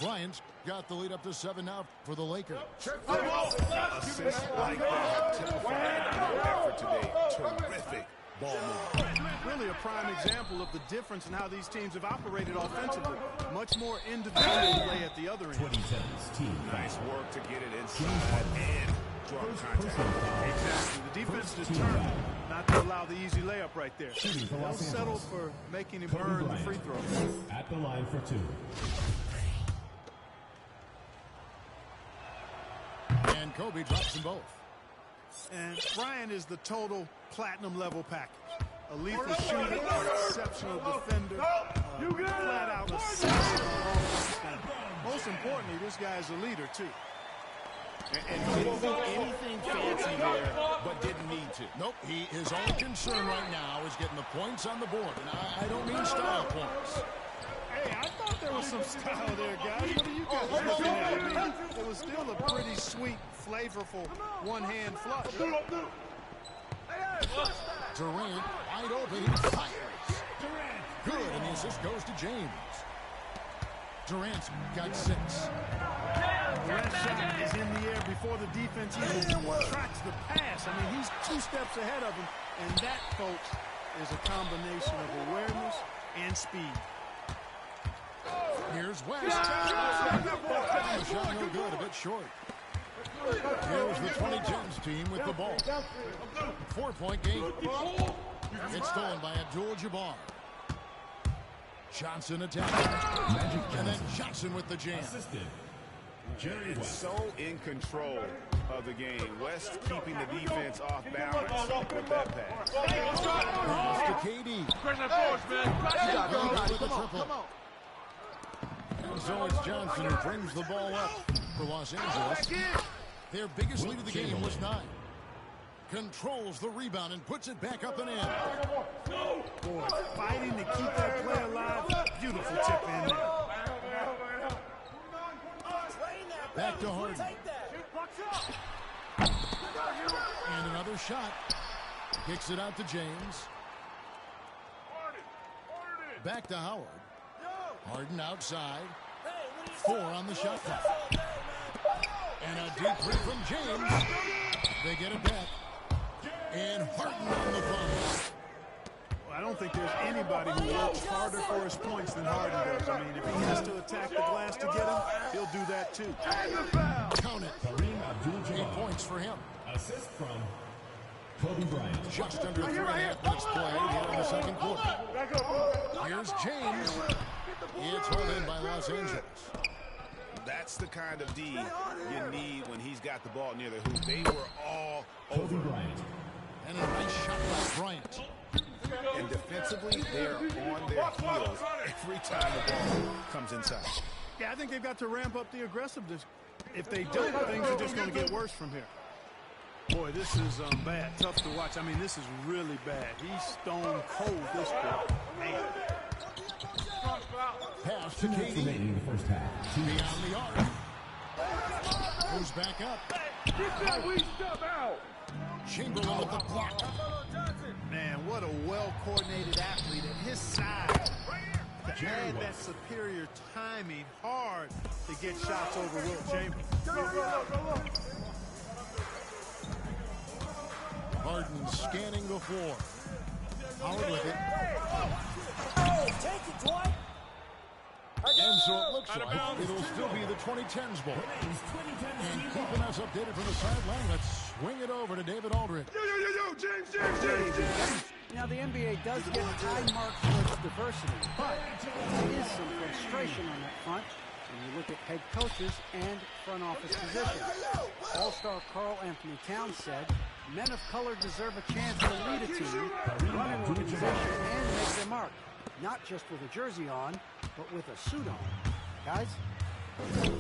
Bryant's got the lead up to 7 now for the Lakers. Assists like that typified their effort today. Terrific ball movement. Really a prime example of the difference in how these teams have operated offensively. Much more individual play at the other end. 27's team. Nice work to get it inside and draw contact. Exactly. The defense determined not to allow the easy layup right there. They'll settle for making him earn the free throw. At the line for 2. And Kobe drops them both. And Bryant is the total platinum level package. A lethal shooter, an exceptional defender, flat out exceptional offense. Most importantly, this guy's a leader too. And didn't do anything fancy there, but didn't need to. Nope, his only concern right now is getting the points on the board. And I don't mean style points. Hey, I thought there was some style there, guys. What are you guys looking at? I mean, it was still a pretty sweet, flavorful one-hand flush. Durant wide open. He fires. Good, and the assist goes to James. Durant's got 6. That shot is in the air before the defense even tracks the pass. I mean, he's 2 steps ahead of him, and that, folks, is a combination of awareness and speed. Here's West. The shot no good, a bit short. Here's the 2010s team with the ball. 4-point game. It's stolen by Abdul-Jabbar. Johnson attacking. And then Johnson with the jam. Jerry It's West. so in control of the game. West keeping the defense off balance with that pass. Pass to KD. Crazy force, man. Goes with the triple. And so it's Johnson who brings the ball up for Los Angeles. Their biggest lead of the game was 9. Controls the rebound and puts it back up and in. Boy, fighting to keep that play alive. Beautiful tip in there. Back to Harden. And another shot. Kicks it out to James. Back to Howard. Harden outside. 4 on the shot clock. And a deep three from James. They get it back. And Harden on the bump. I don't think there's anybody who works harder for his points than Harden does. I mean, if he has to attack the glass to get him, he'll do that too. Count it. 8 points for him. Assist from Kobe Bryant. Just under 3.5 minutes played here in the second quarter. Here's James. It's held in by Los Angeles. That's the kind of D you need when he's got the ball near the hoop. They were all Kobe over. Bryant. And a nice shot by Bryant. And defensively, they're on their heels every time the ball comes inside. Yeah, I think they've got to ramp up the aggressiveness. If they don't, things are just going to get worse from here. Boy, this is bad. Tough to watch. I mean, this is really bad. He's stone cold this quarter. Man. Pass to Remaining KD. in the first half. Beyond the arc. Goes back up. Chamberlain with the block. Man, what a well-coordinated athlete at his side. To add that superior timing, hard to get shots over Wilt Chamberlain. Harden scanning the floor. Howard with it. Take it, Dwight. And so it looks like it'll still be the 2010s ball. And keeping us updated from the sideline, let's swing it over to David Aldridge. James. Now, the NBA does get high marks for its diversity, but there is some frustration on that front when you look at head coaches and front office positions. All-star Karl Anthony Towns said, men of color deserve a chance to lead a team, run an organization, and make their mark. Not just with a jersey on, but with a suit on. Guys?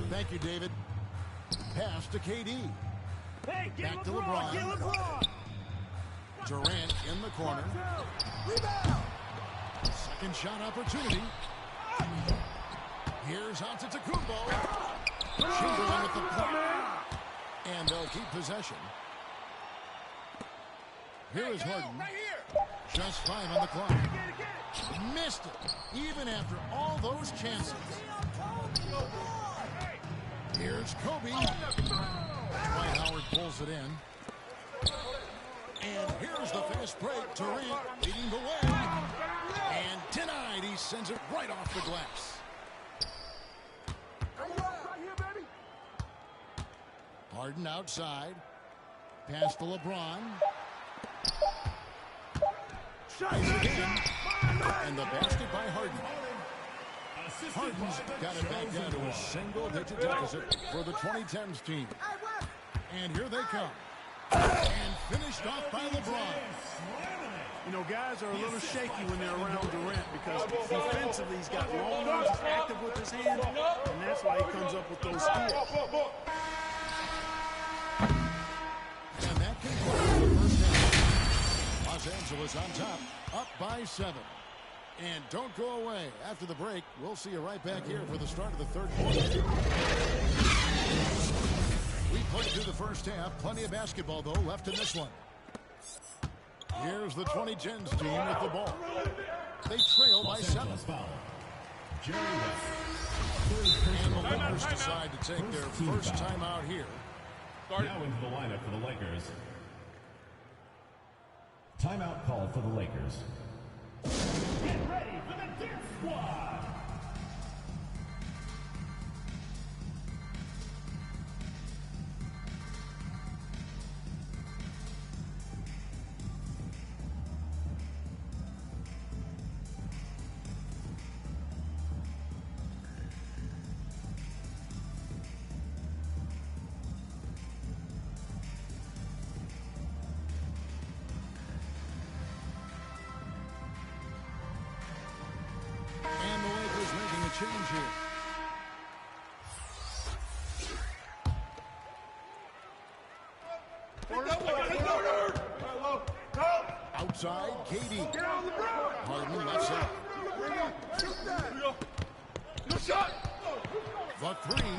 Thank you, David. Pass to KD. Hey, Back to LeBron. Durant in the corner. Second shot opportunity. Here's Antetokounmpo. Chamberlain with the block. And they'll keep possession. Here is Harden. Just 5 on the clock. Missed it, even after all those chances. Here's Kobe. Dwight Howard pulls it in. And here's the fast break. Durant leading the way. And denied. He sends it right off the glass. Harden outside. Pass to LeBron. Tries again. And the basket by Harden. Harden's got it back down to a single-digit deficit for the 2010s team. And here they come. And finished off by LeBron. You know, guys are a little shaky when they're around Durant because defensively he's got long arms, he's active with his hands, and that's why he comes up with those steals. And that concludes the first half. Los Angeles on top, up by 7. And don't go away. After the break, we'll see you right back here for the start of the third quarter. We played through the first half. Plenty of basketball, though, left in this one. Here's the 2010s team with the ball. They trail by 7. Jerry West. And the Lakers decide to take their first time out here. Now into the lineup for the Lakers. Timeout called for the Lakers. Get ready for the Dirt Squad! change here. Outside, Katie. Harden left side. No shot. The three.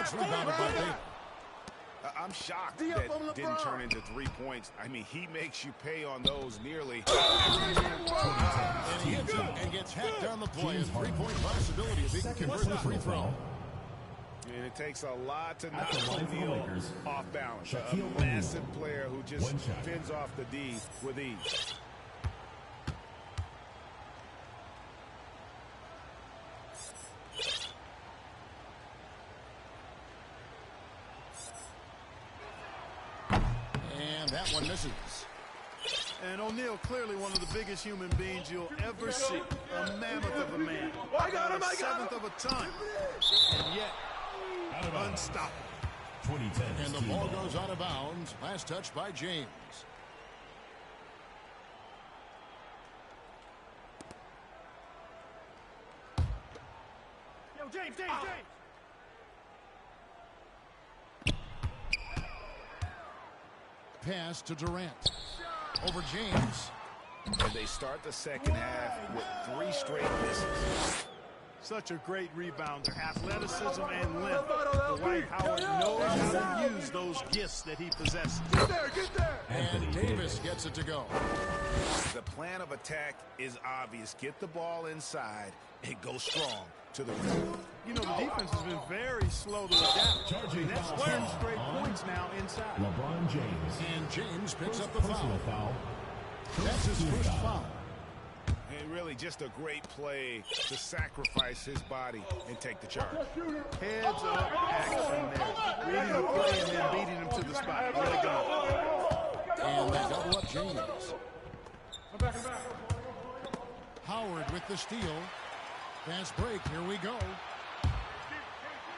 It's rebounded by Davis. I'm shocked that didn't turn into 3 points. I mean, he makes you pay on those nearly. And he hits it and gets hacked on the play. A 3-point possibility if he can convert the free throw. And it takes a lot to knock At the line for the O'Neal Lakers, off balance. Shaquille A massive player who just One shot. fends off the D with ease. And that one misses. And O'Neal, clearly one of the biggest human beings you'll ever see. A mammoth of a man. About a seventh of a ton. And yet, unstoppable. 2010 And the ball goes out of bounds. Last touch by James. Yo, James. Pass to Durant. Over James. And they start the second half with 3 straight misses. Such a great rebounder. Athleticism and length. Dwight Howard knows how to use those gifts that he possesses. Get there. And Davis gets it to go. The plan of attack is obvious. Get the ball inside and go strong to the rim. You know, the defense has been very slow to adapt. And that's 10 straight points now inside. LeBron James. And James picks First up the personal foul. foul. That's his first foul. And really just a great play to sacrifice his body and take the charge. Heads up action there. Reading the play and then beating him to the spot. Really good. And they double up James. Howard with the steal. Fast break. Here we go.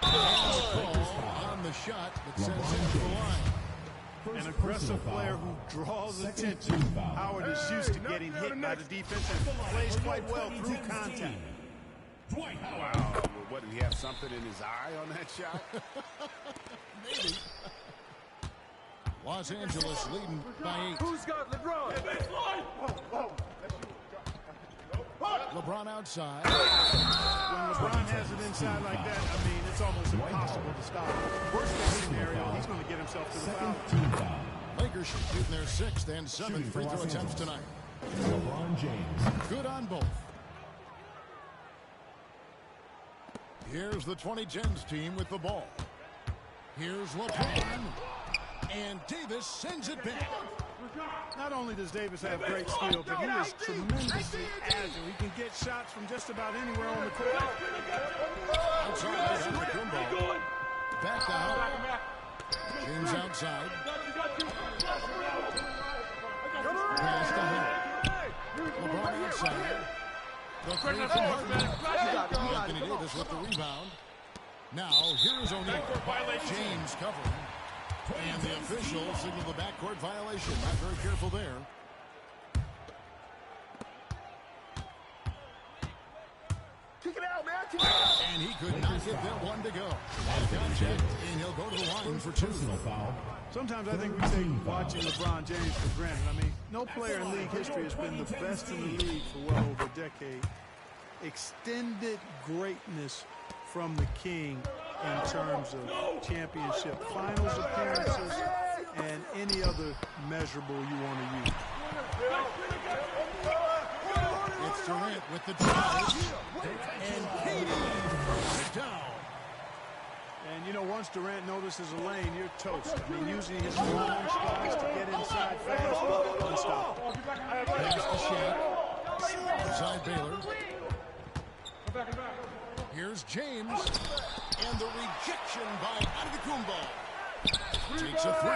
And the call on the shot that sends him to the line. An aggressive player who draws attention. Howard is used to getting hit by the defense and plays quite well through contact. Dwight Howard. Wow. What, did he have something in his eye on that shot? Maybe. Los Angeles leading by 8. Who's got LeBron? LeBron outside. When LeBron has it inside like that, I mean, it's almost impossible to stop. Worst case scenario, he's going to get himself to the foul. Second team foul. Lakers shooting their 6th and 7th free throw attempts tonight. LeBron James. Good on both. Here's the 2010s team with the ball. Here's LeBron. And Davis sends it back. Not only does Davis have great skill, but he is tremendously agile. He can get shots from just about anywhere on the court. Outside on the Kumbo. Back out. James outside. Pass to Howard. LeBron outside. The three from Harden. Anthony Davis with the rebound. Now, here's O'Neal. James covering. And the officials signal the backcourt violation. Not very careful there. Kick it out, man. Kick it out. And he could not get that one to go. Contact, and he'll go to the line for 2. Personal foul. Sometimes I think we take watching LeBron James for granted. I mean, no player in league history has been the best in the league for well over a decade. Extended greatness from the king in terms of championship finals appearances and any other measurable you want to use. It's Durant with the drive. And Katie brings it down. And, you know, once Durant notices a lane, you're toast. I mean, using his long strides to get inside fast, unstoppable. Pass to Shaq. Inside Baylor. Here's James. And the rejection by Antetokounmpo. Takes a 3.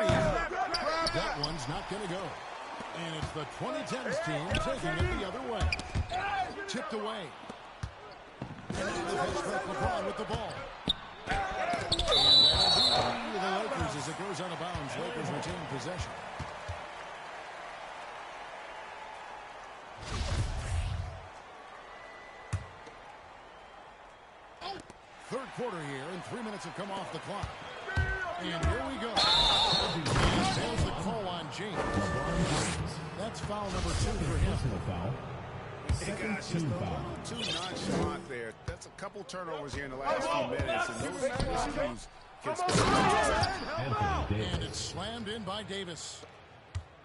That one's not going to go. And it's the 2010s team taking it the other way. Tipped away. And now the pitch for LeBron with the ball. And that'll be the Lakers as it goes out of bounds. Lakers retain possession. third quarter here, and 3 minutes have come off the clock. And here we go. And there's the call on James. That's foul number 2 for him. Hey guys, just a little too nonchalant there. That's a couple turnovers here in the last few minutes, and those issues can and it's slammed in by Davis.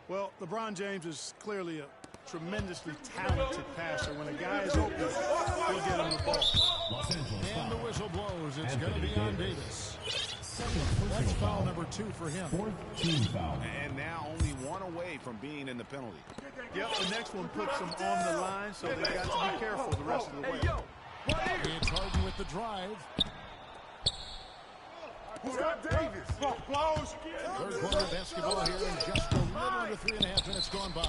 Well, LeBron James is clearly a tremendously talented passer. When a guy is open, he'll get him the ball. And the whistle blows. It's going to be on Davis. That's foul number 2 for him. Fourth team foul. And now only one away from being in the penalty. Yep, the next one puts them on the line, so they got to be careful the rest of the way. It's Harden with the drive. Who's got Davis? Close. Third quarter basketball here in just a little under 3.5 minutes gone by.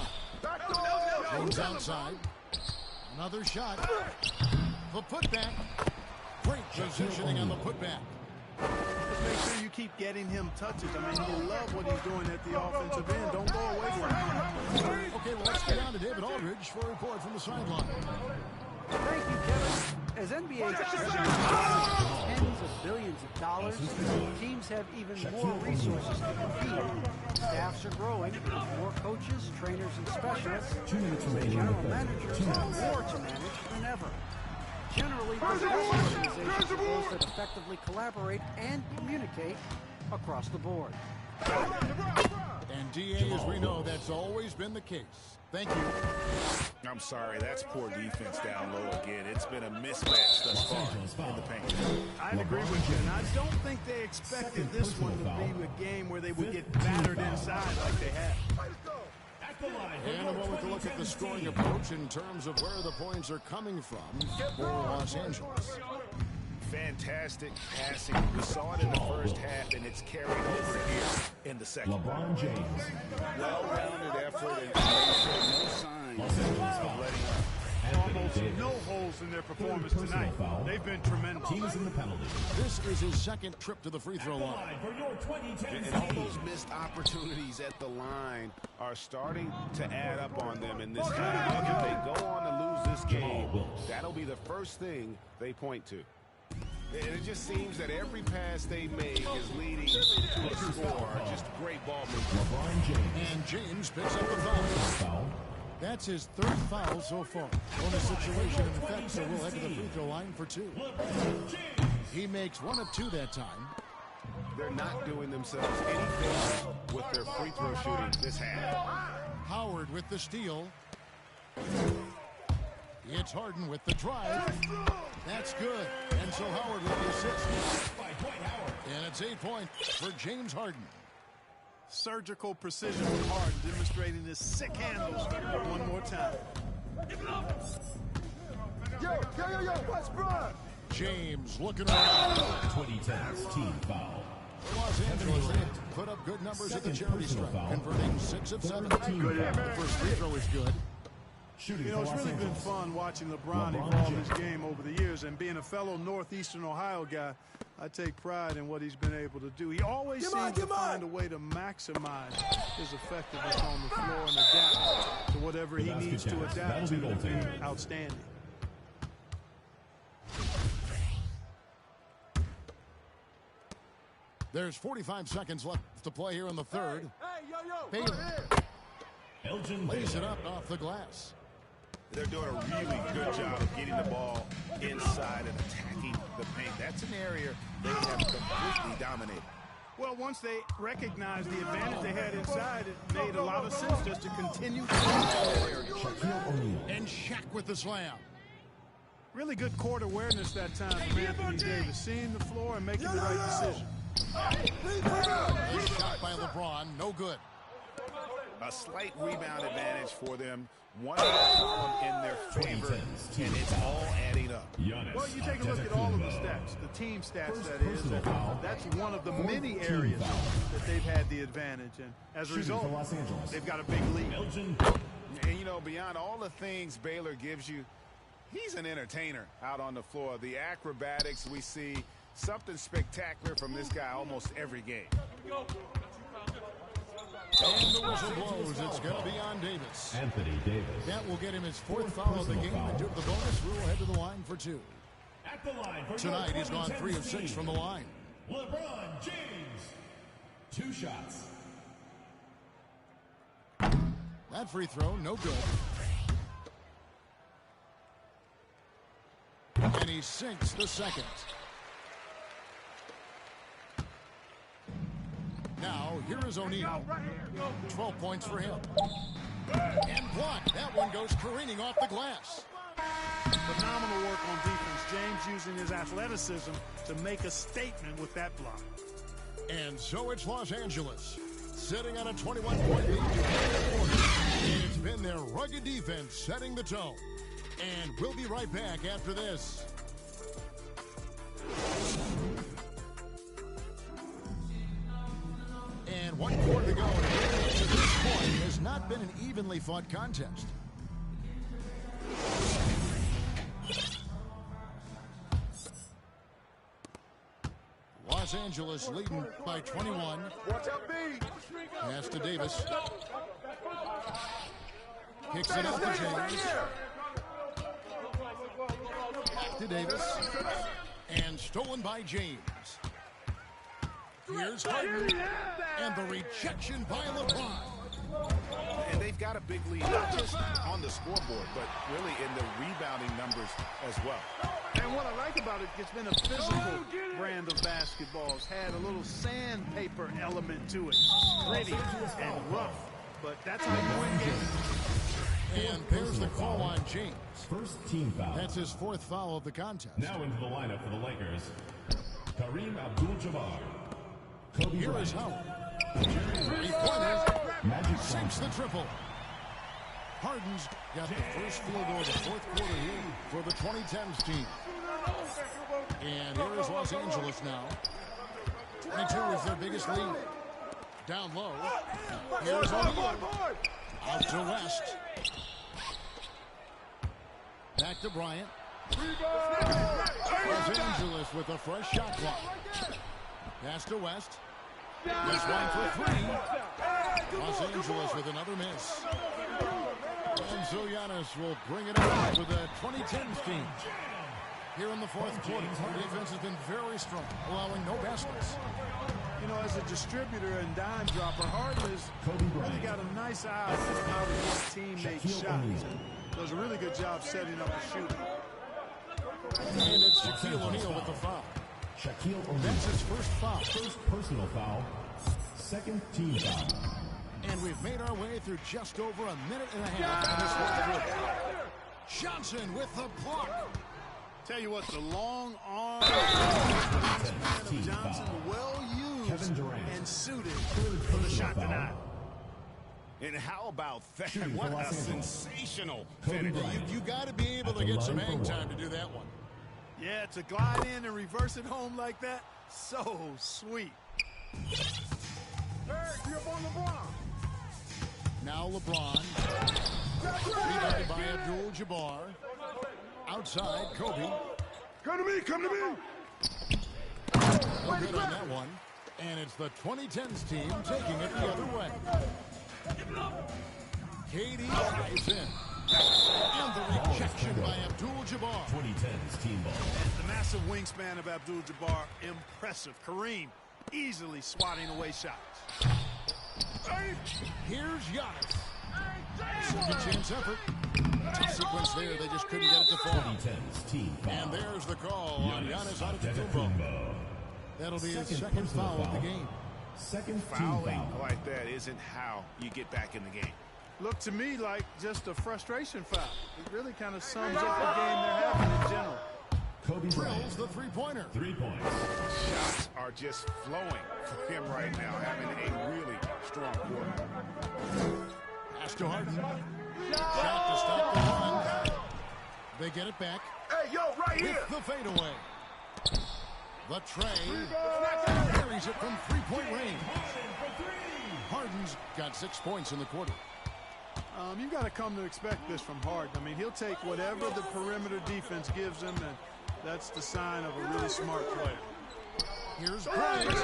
James outside. Another shot. The putback. Great positioning on the putback. Just make sure you keep getting him touches. I mean, you love what he's doing at the offensive end. Don't go away from him. Okay, well, let's get on to David Aldridge for a report from the sideline. Thank you, Kevin. As NBA stars tens of billions of dollars, teams have even more resources to compete. Staffs are growing, more coaches, trainers, and specialists. General managers have more to manage than ever. Generally, the best organizations are those that effectively collaborate and communicate across the board. And DA, as we know, that's always been the case. Thank you. I'm sorry, that's poor defense down low again. It's been a mismatch thus far in the paint. I'd agree with you, and I don't think they expected this one to be a game where they would get battered inside like they have. And a moment to look at the scoring approach in terms of where the points are coming from for Los Angeles. Fantastic passing. We saw it in the first half, and it's carried over here in the second. LeBron James. Well-rounded effort, and they show no signs of letting up. Almost no holes in their performance tonight. They've been tremendous. Team is in the penalty. This is his second trip to the free throw line. And all those missed opportunities at the line are starting to add up on them in this game. And if they go on to lose this game, that'll be the first thing they point to. And it just seems that every pass they make is leading to a score. Just great ball movement. LeBron James. And James picks up the foul. That's his third foul so far. Bonus situation in effect, so we'll head to the free throw line for 2. He makes 1 of 2 that time. They're not doing themselves any favors with their free throw shooting this half. Howard with the steal. It's Harden with the drive. That's good. And so Howard with the assist. And it's 8 points for James Harden. Surgical precision with Harden, demonstrating his sick handles one more time. Yo, Westbrook. James looking around. 2010's team foul. Los Angeles, they put up good numbers at the charity stripe, converting 6 of 7. The first free throw is good. You know, it's really been fun watching LeBron evolve his game over the years, and being a fellow Northeastern Ohio guy, I take pride in what he's been able to do. He always seems to find a way to maximize his effectiveness on the floor and adapt to whatever he needs to adapt to be outstanding. There's 45 seconds left to play here in the third. Baylor lays it up off the glass. They're doing a really good job of getting the ball inside and attacking the paint. That's an area they have completely dominated. Well, once they recognized the advantage they had inside, it made a lot of sense just to continue to that area. And Shaq with the slam. Really good court awareness that time from Anthony Davis, seeing the floor and making the right decision. A shot by LeBron, no good. A slight rebound advantage for them. One in their favor, and it's all adding up. Well, you take a look at all of the stats, the team stats, that is. That's one of the many areas that they've had the advantage, and as a result, they've got a big lead. And, you know, beyond all the things Baylor gives you, he's an entertainer out on the floor. The acrobatics we see, something spectacular from this guy almost every game. And the whistle blows. It's going to be on Davis. Anthony Davis. That will get him his 4th foul of the game. And due to the bonus, we will head to the line for 2. At the line for Tonight, he's gone 3 of 6 team, from the line. LeBron James. 2 shots. That free throw, no good. And he sinks the second. Now, here is O'Neal. 12 points for him. And blocked. That one goes careening off the glass. Phenomenal work on defense. James using his athleticism to make a statement with that block. And so it's Los Angeles, sitting on a 21-point lead to end the quarter. And it's been their rugged defense setting the tone. And we'll be right back after this. And 1 quarter to go, and to this point has not been an evenly fought contest. Los Angeles leading by 21. Watch out, B. Pass to Davis. Kicks it out to James. Back to Davis. And stolen by James. Here's Harden. And the rejection by LeBron. And they've got a big lead, not just on the scoreboard, but really in the rebounding numbers as well. And what I like about it, it's been a physical brand of basketball. It's had a little sandpaper element to it. Gritty and rough. But that's how you win games. And there's the call on James. First team foul. That's his 4th foul of the contest. Now into the lineup for the Lakers. Kareem Abdul-Jabbar. Kobe Here is Bryant. Howard. 3-pointer. Magic Sinks the triple. Harden's got the first field goal of the 4th quarter here for the 2010s team. And here is Los Angeles now. 22 is their biggest lead. Down low. Here's O'Neal. Out to West. Back to Bryant. Los Angeles with a fresh shot clock. Pass to West. This one for 3. Los Angeles with another miss. And so Giannis will bring it up for the 2010s team. Here in the 4th quarter, our defense has been very strong, allowing no baskets. You know, as a distributor and dime dropper, Harden has really got a nice eye for how his team makes shots. And does a really good job setting up the shooting. And it's Shaquille O'Neal with the foul. Shaquille O'Neal. That's his first foul. First personal foul. Second team foul. And we've made our way through just over a minute and a half in this 4th quarter. Johnson with the block. Tell you what, the long arm of Johnson, well used and suited for the shot tonight. And how about that? Shooting What for a Los Angeles. sensational Kobe finish. Bryant. You got to be able At to the get some line for hang one. time to do that one. Yeah, to glide in and reverse it home like that, so sweet. Now LeBron. Rebounded by Abdul-Jabbar. Outside, Kobe. Come to me, come to me. No good on that one. And it's the 2010s team taking it the other way. KD drives in. And the rejection by Abdul-Jabbar. 2010's team ball. The massive wingspan of Abdul-Jabbar, impressive. Kareem easily swatting away shots. Here's Giannis. Second chance effort. Tough sequence there. They just couldn't get it to fall. 2010's team foul. And there's the call on Giannis Antetokounmpo. Antetokounmpo. That'll be his second foul of the game. Second team Fouling foul. like that isn't how you get back in the game. Looked to me like just a frustration foul. It really kind of sums up the game they're having in general. Kobe Bryant. Drills the three-pointer. 3 points. Shots are just flowing for him right now, having a really strong quarter. Pass to Harden. Shot to stop the run. They get it back. Hey, yo, right here. With the fadeaway. The tray. Carries it from three-point range. Harden's got 6 points in the quarter. You've got to come to expect this from Harden. I mean, he'll take whatever the perimeter defense gives him, and that's the sign of a really smart player. Here's Bryant. You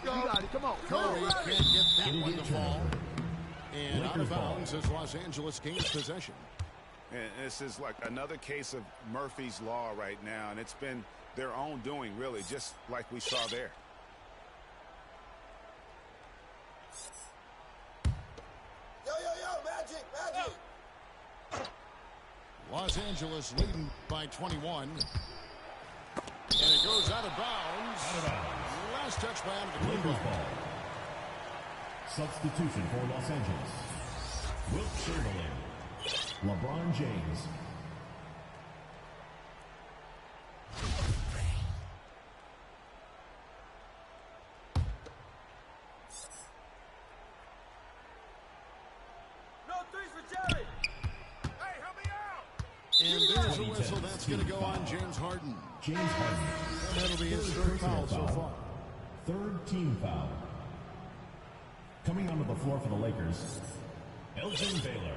got it. Come on. Curry can't get that one to fall. And out of bounds as Los Angeles gains possession. And this is like another case of Murphy's Law right now, and it's been their own doing, really, just like we saw there. Magic, Magic! Los Angeles leading by 21. And it goes out of bounds. Last touch by Lakers ball. Substitution for Los Angeles. Wilt Chamberlain. LeBron James. And there's a whistle that's going to go on James Harden. James Harden. And that'll be his third foul so far. Third team foul. Coming onto the floor for the Lakers, Elgin Baylor.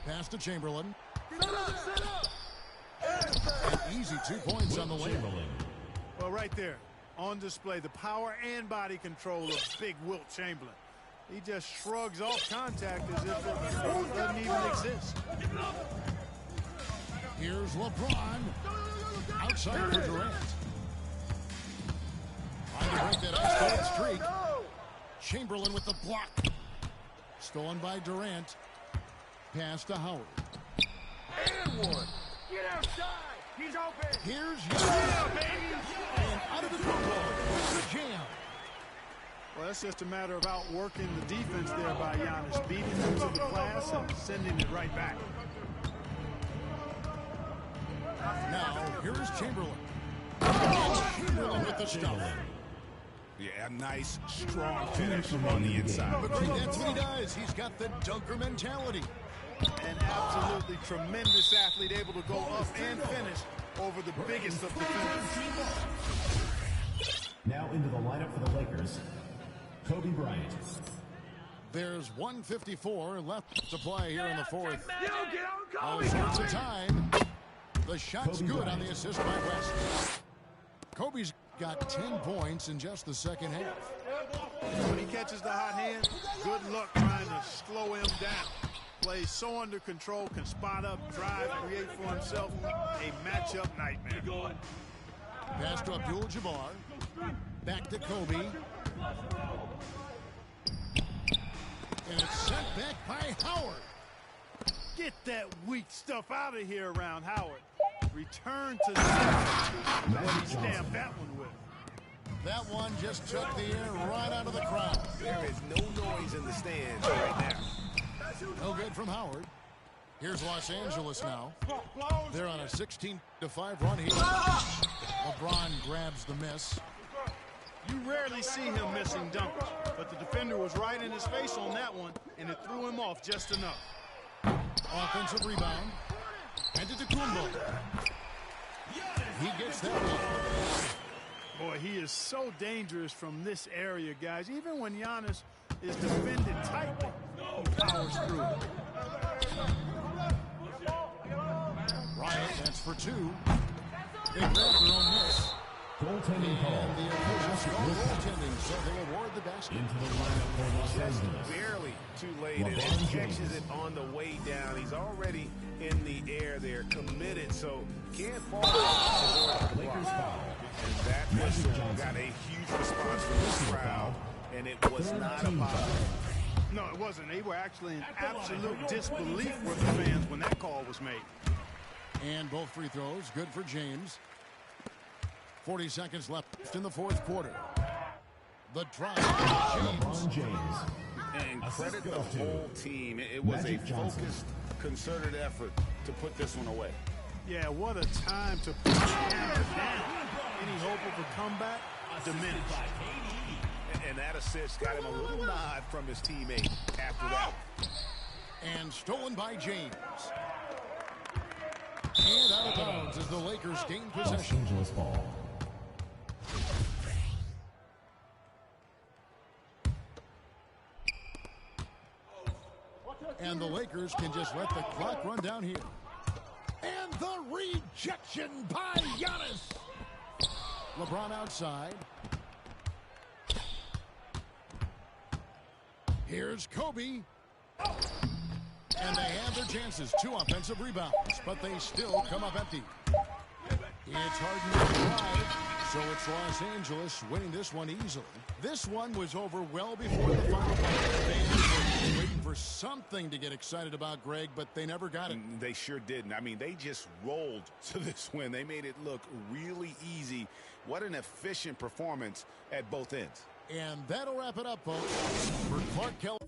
Pass to Chamberlain. An easy 2 points on the way. Well, right there, on display, the power and body control of Big Wilt Chamberlain. He just shrugs off contact as if it doesn't even exist. Here's LeBron. Outside for Durant. Trying to break that ice-cold streak. Chamberlain with the block. Stolen by Durant. Pass to Howard. And one. Get outside. He's open. Here's Giannis. And out of the football. With the jam. Well, that's just a matter of outworking the defense there by Giannis, beating them to the glass and sending it right back. Now, here's Chamberlain. Chamberlain with the stop. Yeah, a nice, strong finish on the inside. But that's what he does. He's got the dunker mentality. An absolutely tremendous athlete, able to go up and finish over the biggest of defenders. Now into the lineup for the Lakers, Kobe Bryant. There's 1:54 left to play here in the fourth. All sorts of time. The shot's Kobe good Bryant. on the assist by West. Kobe's got 10 points in just the second half. When he catches the hot hand, good luck trying to slow him down. Plays so under control, can spot up, drive, create for himself a matchup nightmare. Pass to Abdul-Jabbar. Back to Kobe. And it's sent back by Howard. Get that weak stuff out of here around Howard. Return to the what he stamped that one with. That one just took the air right out of the crowd. There is no noise in the stands right now. No good from Howard. Here's Los Angeles now. They're on a 16-5 run here. LeBron grabs the miss. You rarely see him missing dunkers, but the defender was right in his face on that one, and it threw him off just enough. Offensive rebound. And to Kumbo. He gets that one. Boy, he is so dangerous from this area, guys. Even when Giannis is defended tightly, he powers through it. Bryant, that's for two. They grab their own miss. Goaltending call. And the officials call goaltending, so they award the basket. Into the lineup for Los Angeles. Barely too late, and LeBron he catches James. it on the way down. He's already in the air there, committed, so can't fall off the Lakers foul. And that whistle got a huge response from the crowd, and it was not a foul. No, it wasn't. They were actually in absolute disbelief with the fans when that call was made. And both free throws, good for James. 40 seconds left in the fourth quarter. The drive. LeBron James. And credit the whole team. It was Magic a Johnson. focused, concerted effort to put this one away. Yeah, what a time to put the hammer down. Any hope of a comeback diminished. And that assist got him a little nod from his teammate after that. And stolen by James. And out of bounds as the Lakers gain Los possession. Angeles ball. And the Lakers can just let the clock run down here. And The rejection by Giannis. LeBron outside. Here's Kobe. And they have their chances. 2 offensive rebounds, but they still come up empty. It's Harden to drive, so it's Los Angeles winning this one easily. This one was over well before the final. Fans were waiting for something to get excited about, Greg, but they never got it. They sure didn't. I mean, they just rolled to this win. They made it look really easy. What an efficient performance at both ends. And that'll wrap it up, folks. For Clark Kelly.